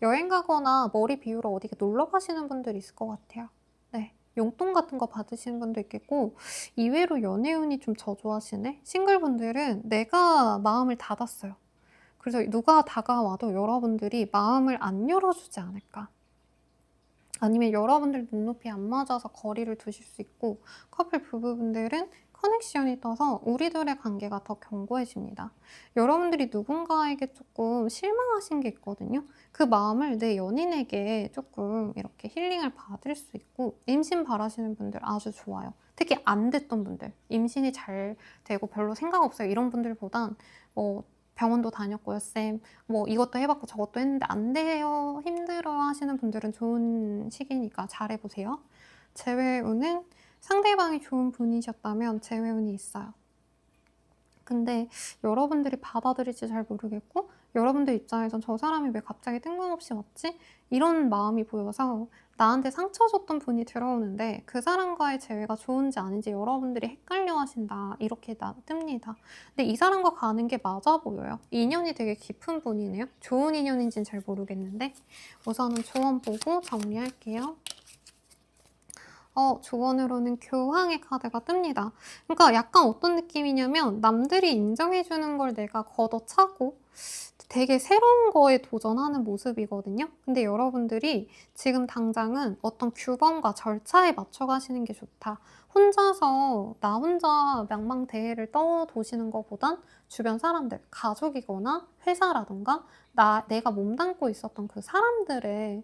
여행 가거나 머리 비우러 어디 놀러 가시는 분들이 있을 것 같아요. 네. 용돈 같은 거 받으시는 분도 있겠고, 이외로 연애운이 좀 저조하시네? 싱글분들은 내가 마음을 닫았어요. 그래서 누가 다가와도 여러분들이 마음을 안 열어주지 않을까. 아니면 여러분들 눈높이 안 맞아서 거리를 두실 수 있고, 커플 부부분들은 커넥션이 떠서 우리들의 관계가 더 견고해집니다. 여러분들이 누군가에게 조금 실망하신 게 있거든요. 그 마음을 내 연인에게 조금 이렇게 힐링을 받을 수 있고, 임신 바라시는 분들 아주 좋아요. 특히 안 됐던 분들, 임신이 잘 되고 별로 생각 없어요 이런 분들보단 병원도 다녔고요 쌤, 이것도 해봤고 저것도 했는데 안 돼요, 힘들어 하시는 분들은 좋은 시기니까 잘해보세요. 재회운은 상대방이 좋은 분이셨다면 재회운이 있어요. 근데 여러분들이 받아들일지 잘 모르겠고, 여러분들 입장에선 저 사람이 왜 갑자기 뜬금없이 왔지? 이런 마음이 보여서 나한테 상처 줬던 분이 들어오는데 그 사람과의 재회가 좋은지 아닌지 여러분들이 헷갈려 하신다, 이렇게 뜹니다. 근데 이 사람과 가는 게 맞아 보여요. 인연이 되게 깊은 분이네요. 좋은 인연인지는 잘 모르겠는데 우선은 조언 보고 정리할게요. 조언으로는 교황의 카드가 뜹니다. 그러니까 약간 어떤 느낌이냐면 남들이 인정해주는 걸 내가 걷어차고 되게 새로운 거에 도전하는 모습이거든요. 근데 여러분들이 지금 당장은 어떤 규범과 절차에 맞춰 가시는 게 좋다. 혼자서 나 혼자 망망대해를 떠도시는 것보단 주변 사람들, 가족이거나 회사라던가 내가 몸담고 있었던 그 사람들의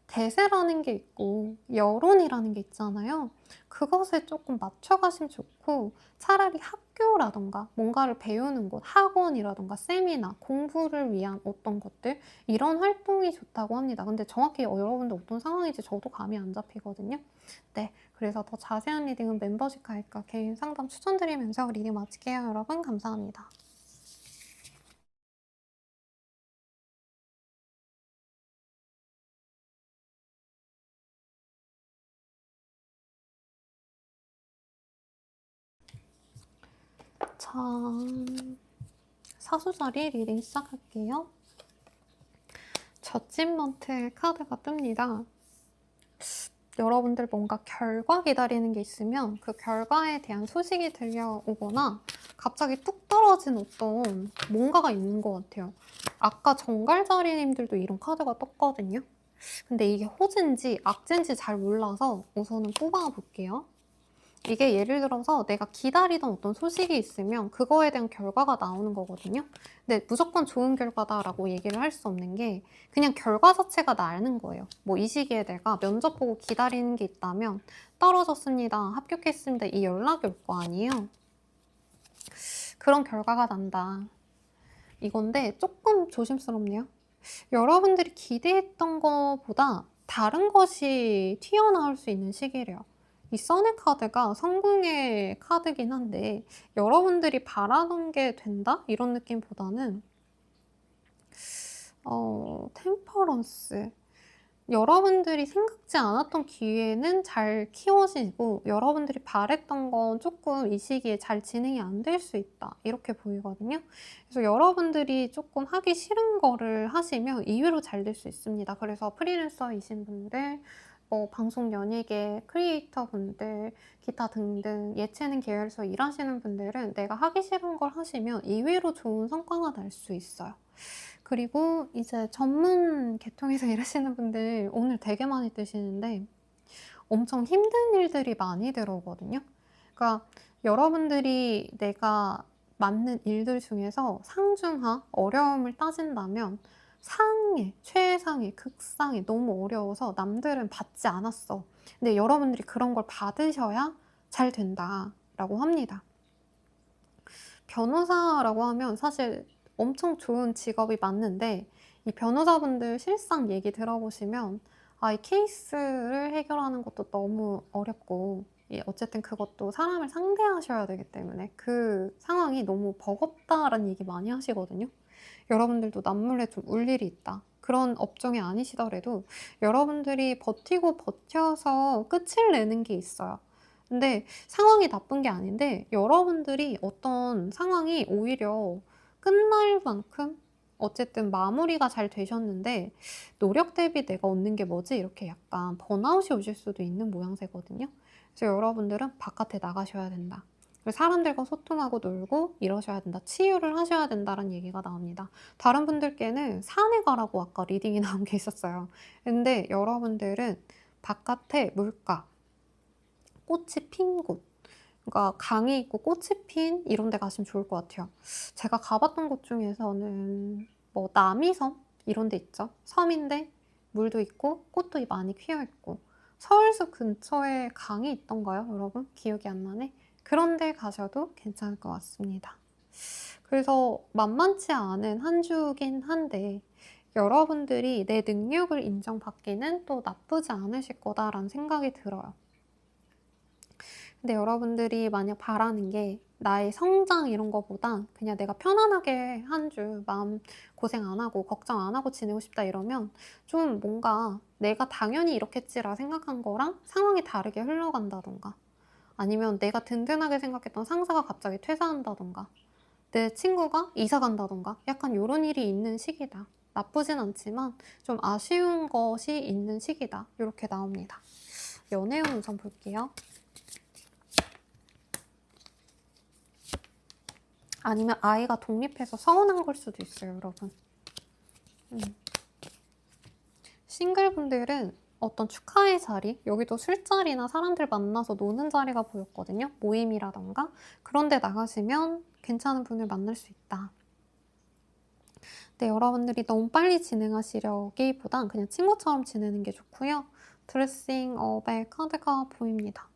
대세라는 게 있고 여론이라는 게 있잖아요. 그것에 조금 맞춰가시면 좋고, 차라리 학교라던가 뭔가를 배우는 곳, 학원이라던가 세미나, 공부를 위한 어떤 것들, 이런 활동이 좋다고 합니다. 근데 정확히 여러분들 어떤 상황인지 저도 감이 안 잡히거든요. 네, 그래서 더 자세한 리딩은 멤버십 가입과 개인 상담 추천드리면서 리딩 마칠게요. 여러분 감사합니다. 자, 사수자리 리딩 시작할게요. 저짓먼트 카드가 뜹니다. 여러분들 뭔가 결과 기다리는 게 있으면 그 결과에 대한 소식이 들려오거나 갑자기 뚝 떨어진 어떤 뭔가가 있는 것 같아요. 아까 정갈자리님들도 이런 카드가 떴거든요. 근데 이게 호진지 악진지 잘 몰라서 우선은 뽑아볼게요. 이게 예를 들어서 내가 기다리던 어떤 소식이 있으면 그거에 대한 결과가 나오는 거거든요. 근데 무조건 좋은 결과다라고 얘기를 할 수 없는 게 그냥 결과 자체가 나는 거예요. 이 시기에 내가 면접 보고 기다리는 게 있다면 떨어졌습니다, 합격했습니다, 이 연락이 올 거 아니에요. 그런 결과가 난다, 이건데 조금 조심스럽네요. 여러분들이 기대했던 것보다 다른 것이 튀어나올 수 있는 시기래요. 이 써니 카드가 성공의 카드긴 한데 여러분들이 바라던 게 된다? 이런 느낌보다는 템퍼런스, 여러분들이 생각지 않았던 기회는 잘 키워지고 여러분들이 바랬던 건 조금 이 시기에 잘 진행이 안 될 수 있다, 이렇게 보이거든요. 그래서 여러분들이 조금 하기 싫은 거를 하시면 의외로 잘 될 수 있습니다. 그래서 프리랜서이신 분들, 방송 연예계 크리에이터 분들, 기타 등등 예체능 계열에서 일하시는 분들은 내가 하기 싫은 걸 하시면 의외로 좋은 성과가 날 수 있어요. 그리고 이제 전문 계통에서 일하시는 분들 오늘 되게 많이 뜨시는데 엄청 힘든 일들이 많이 들어오거든요. 그러니까 여러분들이 내가 맡는 일들 중에서 상중하, 어려움을 따진다면 상해, 최상해, 극상해, 너무 어려워서 남들은 받지 않았어. 근데 여러분들이 그런 걸 받으셔야 잘 된다라고 합니다. 변호사라고 하면 사실 엄청 좋은 직업이 맞는데 이 변호사분들 실상 얘기 들어보시면 이 케이스를 해결하는 것도 너무 어렵고, 어쨌든 그것도 사람을 상대하셔야 되기 때문에 그 상황이 너무 버겁다라는 얘기 많이 하시거든요. 여러분들도 남물에 좀 울 일이 있다, 그런 업종이 아니시더라도 여러분들이 버티고 버텨서 끝을 내는 게 있어요. 근데 상황이 나쁜 게 아닌데 여러분들이 어떤 상황이 오히려 끝날 만큼 어쨌든 마무리가 잘 되셨는데 노력 대비 내가 얻는 게 뭐지? 이렇게 약간 번아웃이 오실 수도 있는 모양새거든요. 그래서 여러분들은 바깥에 나가셔야 된다. 사람들과 소통하고 놀고 이러셔야 된다. 치유를 하셔야 된다는 얘기가 나옵니다. 다른 분들께는 산에 가라고 아까 리딩이 나온 게 있었어요. 근데 여러분들은 바깥에 물가, 꽃이 핀 곳, 그러니까 강이 있고 꽃이 핀 이런 데 가시면 좋을 것 같아요. 제가 가봤던 곳 중에서는 뭐 남이섬 이런 데 있죠. 섬인데 물도 있고 꽃도 많이 피어 있고 서울숲 근처에 강이 있던가요, 여러분? 기억이 안 나네. 그런 데 가셔도 괜찮을 것 같습니다. 그래서 만만치 않은 한 주긴 한데 여러분들이 내 능력을 인정받기는 또 나쁘지 않으실 거다라는 생각이 들어요. 근데 여러분들이 만약 바라는 게 나의 성장 이런 거보다 그냥 내가 편안하게 한 주 마음 고생 안 하고 걱정 안 하고 지내고 싶다 이러면 좀 뭔가 내가 당연히 이렇겠지라 생각한 거랑 상황이 다르게 흘러간다던가 아니면 내가 든든하게 생각했던 상사가 갑자기 퇴사한다던가 내 친구가 이사 간다던가 약간 이런 일이 있는 시기다. 나쁘진 않지만 좀 아쉬운 것이 있는 시기다. 이렇게 나옵니다. 연애운 우선 볼게요. 아니면 아이가 독립해서 서운한 걸 수도 있어요, 여러분. 싱글분들은 어떤 축하의 자리, 여기도 술자리나 사람들 만나서 노는 자리가 보였거든요. 모임이라던가 그런 데 나가시면 괜찮은 분을 만날 수 있다. 근데 여러분들이 너무 빨리 진행하시려기보단 그냥 친구처럼 지내는 게 좋고요. 드레싱업의 카드가 보입니다.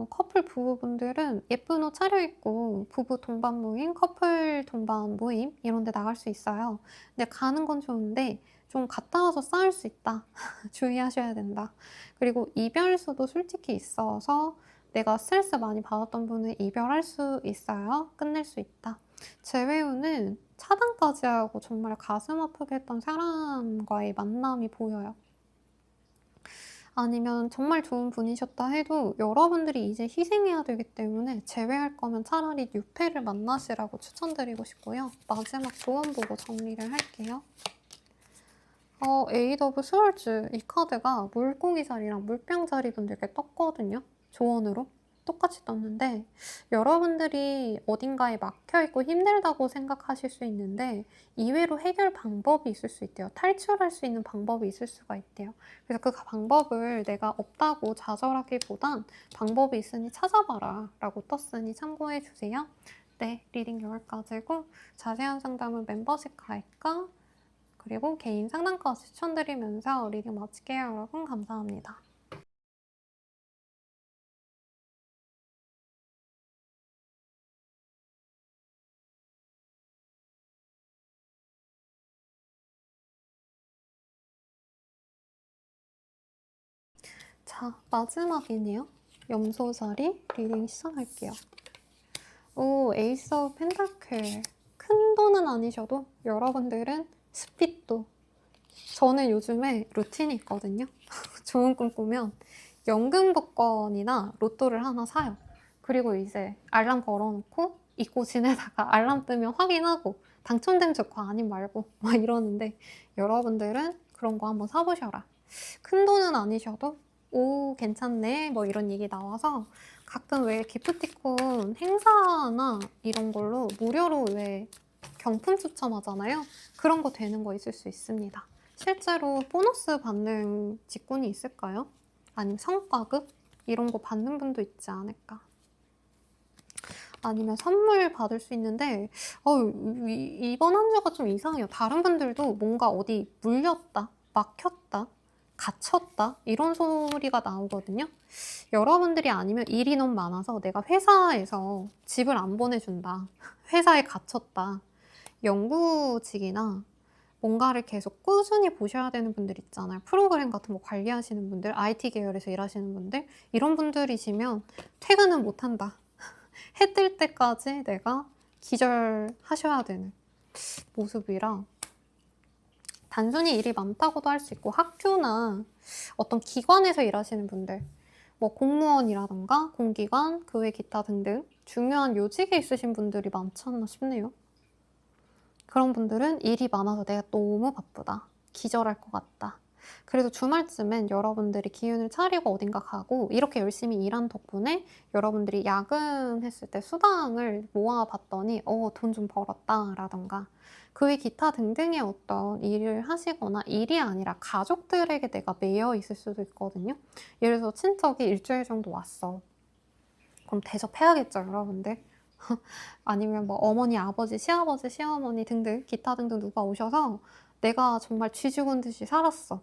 커플 부부분들은 예쁜 옷 차려입고 부부 동반 모임, 커플 동반 모임 이런 데 나갈 수 있어요. 근데 가는 건 좋은데 좀 갔다 와서 싸울 수 있다. 주의하셔야 된다. 그리고 이별수도 솔직히 있어서 내가 스트레스 많이 받았던 분은 이별할 수 있어요. 끝낼 수 있다. 재회우는 차단까지 하고 정말 가슴 아프게 했던 사람과의 만남이 보여요. 아니면 정말 좋은 분이셨다 해도 여러분들이 이제 희생해야 되기 때문에 제외할 거면 차라리 뉴페를 만나시라고 추천드리고 싶고요. 마지막 조언 보고 정리를 할게요. 에이드 오브 스월즈 이 카드가 물고기 자리랑 물병 자리 분들께 떴거든요. 조언으로. 똑같이 떴는데 여러분들이 어딘가에 막혀있고 힘들다고 생각하실 수 있는데 이외로 해결 방법이 있을 수 있대요. 탈출할 수 있는 방법이 있을 수가 있대요. 그래서 그 방법을 내가 없다고 좌절하기보단 방법이 있으니 찾아봐라 라고 떴으니 참고해주세요. 네, 리딩 여기까지고 자세한 상담은 멤버십 가입과 그리고 개인 상담까지 추천드리면서 리딩 마칠게요. 여러분 감사합니다. 자, 마지막이네요. 염소자리 리딩 시작할게요. 오, 에이스 오브 펜타클. 큰 돈은 아니셔도 여러분들은 스피또. 저는 요즘에 루틴이 있거든요. 좋은 꿈 꾸면 연금 복권이나 로또를 하나 사요. 그리고 이제 알람 걸어놓고 잊고 지내다가 알람 뜨면 확인하고 당첨되면 좋고 아님 말고 막 이러는데 여러분들은 그런 거 한번 사보셔라. 큰 돈은 아니셔도 오 괜찮네 뭐 이런 얘기 나와서 가끔 왜 기프티콘 행사나 이런 걸로 무료로 왜 경품 추첨하잖아요. 그런 거 되는 거 있을 수 있습니다. 실제로 보너스 받는 직군이 있을까요? 아니면 성과급? 이런 거 받는 분도 있지 않을까? 아니면 선물 받을 수 있는데 이번 한 주가 좀 이상해요. 다른 분들도 뭔가 어디 물렸다, 막혔다, 갇혔다 이런 소리가 나오거든요. 여러분들이 아니면 일이 너무 많아서 내가 회사에서 집을 안 보내준다, 회사에 갇혔다, 연구직이나 뭔가를 계속 꾸준히 보셔야 되는 분들 있잖아요. 프로그램 같은 거 관리하시는 분들, IT 계열에서 일하시는 분들 이런 분들이시면 퇴근은 못한다. 해 뜰 때까지 내가 기절하셔야 되는 모습이라 단순히 일이 많다고도 할 수 있고 학교나 어떤 기관에서 일하시는 분들 뭐 공무원이라던가 공기관, 그 외 기타 등등 중요한 요직에 있으신 분들이 많지 않나 싶네요. 그런 분들은 일이 많아서 내가 너무 바쁘다. 기절할 것 같다. 그래도 주말쯤엔 여러분들이 기운을 차리고 어딘가 가고 이렇게 열심히 일한 덕분에 여러분들이 야근했을 때 수당을 모아봤더니 돈 좀 벌었다 라던가 그 외 기타 등등의 어떤 일을 하시거나 일이 아니라 가족들에게 내가 매여 있을 수도 있거든요. 예를 들어서 친척이 일주일 정도 왔어. 그럼 대접해야겠죠, 여러분들. 아니면 뭐 어머니, 아버지, 시아버지, 시어머니 등등 기타 등등 누가 오셔서 내가 정말 쥐 죽은 듯이 살았어.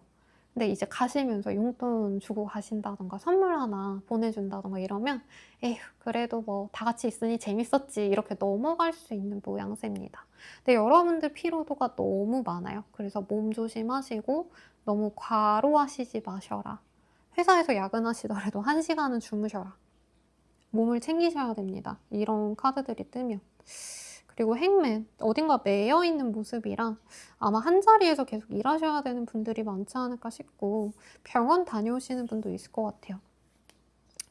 근데 이제 가시면서 용돈 주고 가신다던가 선물 하나 보내준다던가 이러면 에휴 그래도 뭐 다 같이 있으니 재밌었지 이렇게 넘어갈 수 있는 모양새입니다. 근데 여러분들 피로도가 너무 많아요. 그래서 몸 조심하시고 너무 과로하시지 마셔라. 회사에서 야근하시더라도 1시간은 주무셔라. 몸을 챙기셔야 됩니다. 이런 카드들이 뜨면. 그리고 행맨, 어딘가 매여있는 모습이라 아마 한자리에서 계속 일하셔야 되는 분들이 많지 않을까 싶고 병원 다녀오시는 분도 있을 것 같아요.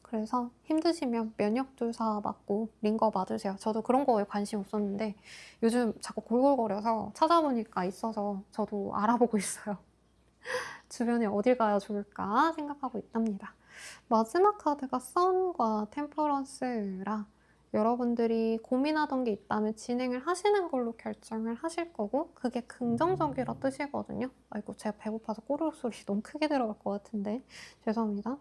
그래서 힘드시면 면역주사 맞고 링거 맞으세요. 저도 그런 거에 관심 없었는데 요즘 자꾸 골골거려서 찾아보니까 있어서 저도 알아보고 있어요. 주변에 어딜 가야 좋을까 생각하고 있답니다. 마지막 카드가 선과 템퍼런스라 여러분들이 고민하던 게 있다면 진행을 하시는 걸로 결정을 하실 거고 그게 긍정적이라 뜻이거든요. 아이고 제가 배고파서 꼬르륵 소리 너무 크게 들어갈 것 같은데 죄송합니다.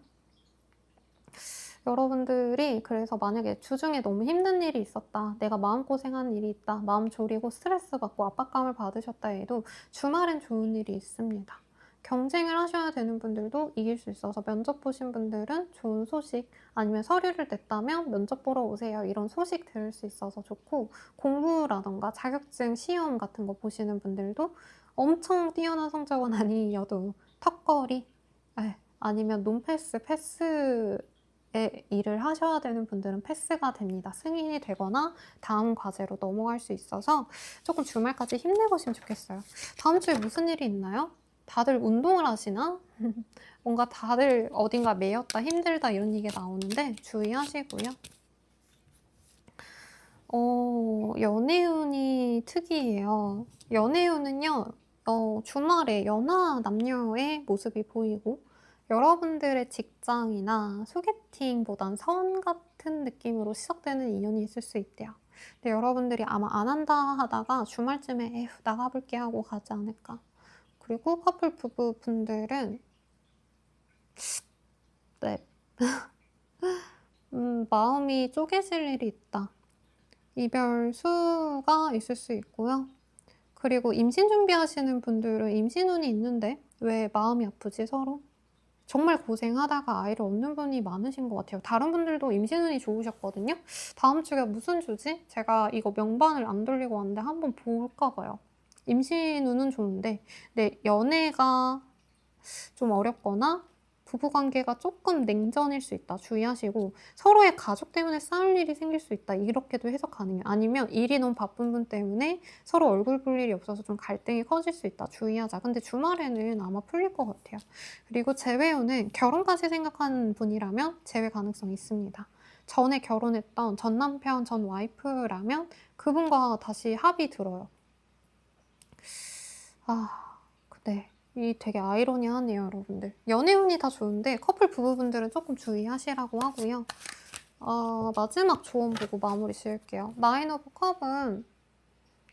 여러분들이 그래서 만약에 주중에 너무 힘든 일이 있었다, 내가 마음고생한 일이 있다, 마음 졸이고 스트레스 받고 압박감을 받으셨다 해도 주말엔 좋은 일이 있습니다. 경쟁을 하셔야 되는 분들도 이길 수 있어서 면접 보신 분들은 좋은 소식 아니면 서류를 냈다면 면접 보러 오세요 이런 소식 들을 수 있어서 좋고 공부라던가 자격증 시험 같은 거 보시는 분들도 엄청 뛰어난 성적은 아니어도 턱걸이 아니면 논패스 일을 하셔야 되는 분들은 패스가 됩니다. 승인이 되거나 다음 과제로 넘어갈 수 있어서 조금 주말까지 힘내보시면 좋겠어요. 다음 주에 무슨 일이 있나요? 다들 운동을 하시나? 뭔가 다들 어딘가 매였다, 힘들다 이런 얘기가 나오는데 주의하시고요. 연애운이 특이해요. 연애운은요, 주말에 연하 남녀의 모습이 보이고 여러분들의 직장이나 소개팅보단 선 같은 느낌으로 시작되는 인연이 있을 수 있대요. 근데 여러분들이 아마 안 한다 하다가 주말쯤에 에휴 나가볼게 하고 가지 않을까. 그리고 커플 부부분들은 네. 마음이 쪼개질 일이 있다. 이별수가 있을 수 있고요. 그리고 임신 준비하시는 분들은 임신운이 있는데 왜 마음이 아프지 서로? 정말 고생하다가 아이를 얻는 분이 많으신 것 같아요. 다른 분들도 임신운이 좋으셨거든요. 다음 주가 무슨 주지? 제가 이거 명반을 안 돌리고 왔는데 한번 볼까 봐요. 임신운은 좋은데 연애가 좀 어렵거나 부부관계가 조금 냉전일 수 있다. 주의하시고 서로의 가족 때문에 싸울 일이 생길 수 있다. 이렇게도 해석 가능해요. 아니면 일이 너무 바쁜 분 때문에 서로 얼굴 볼 일이 없어서 좀 갈등이 커질 수 있다. 주의하자. 근데 주말에는 아마 풀릴 것 같아요. 그리고 재회운은 결혼까지 생각하는 분이라면 재회 가능성이 있습니다. 전에 결혼했던 전 남편, 전 와이프라면 그분과 다시 합이 들어요. 네. 이 되게 아이러니하네요, 여러분들. 연애운이 다 좋은데 커플 부부분들은 조금 주의하시라고 하고요. 마지막 조언 보고 마무리 지을게요. 나인 오브 컵은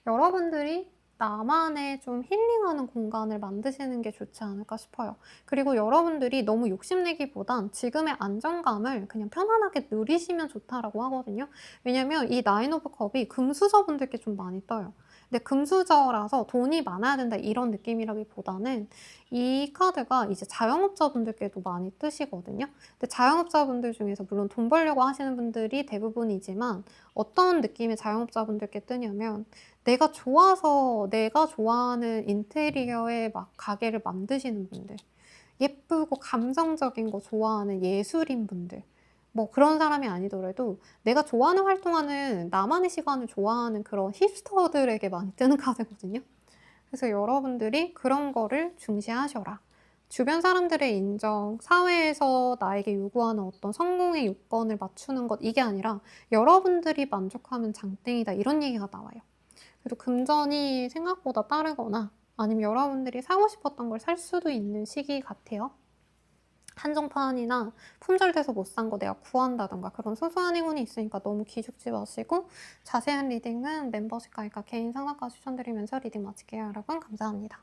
여러분들이 나만의 좀 힐링하는 공간을 만드시는 게 좋지 않을까 싶어요. 그리고 여러분들이 너무 욕심내기보단 지금의 안정감을 그냥 편안하게 누리시면 좋다라고 하거든요. 왜냐면 이 나인 오브 컵이 금수저분들께 좀 많이 떠요. 근데 금수저라서 돈이 많아야 된다 이런 느낌이라기보다는 이 카드가 이제 자영업자분들께도 많이 뜨시거든요. 근데 자영업자분들 중에서 물론 돈 벌려고 하시는 분들이 대부분이지만 어떤 느낌의 자영업자분들께 뜨냐면 내가 좋아서 내가 좋아하는 인테리어의 막 가게를 만드시는 분들, 예쁘고 감성적인 거 좋아하는 예술인 분들, 뭐 그런 사람이 아니더라도 내가 좋아하는 활동하는 나만의 시간을 좋아하는 그런 힙스터들에게 많이 뜨는 카드거든요. 그래서 여러분들이 그런 거를 중시하셔라. 주변 사람들의 인정, 사회에서 나에게 요구하는 어떤 성공의 요건을 맞추는 것 이게 아니라 여러분들이 만족하면 장땡이다 이런 얘기가 나와요. 그래도 금전이 생각보다 빠르거나 아니면 여러분들이 사고 싶었던 걸 살 수도 있는 시기 같아요. 한정판이나 품절돼서 못 산 거 내가 구한다던가 그런 소소한 행운이 있으니까 너무 기죽지 마시고, 자세한 리딩은 멤버십 가입과 개인 상담까지 추천드리면서 리딩 마칠게요. 여러분 감사합니다.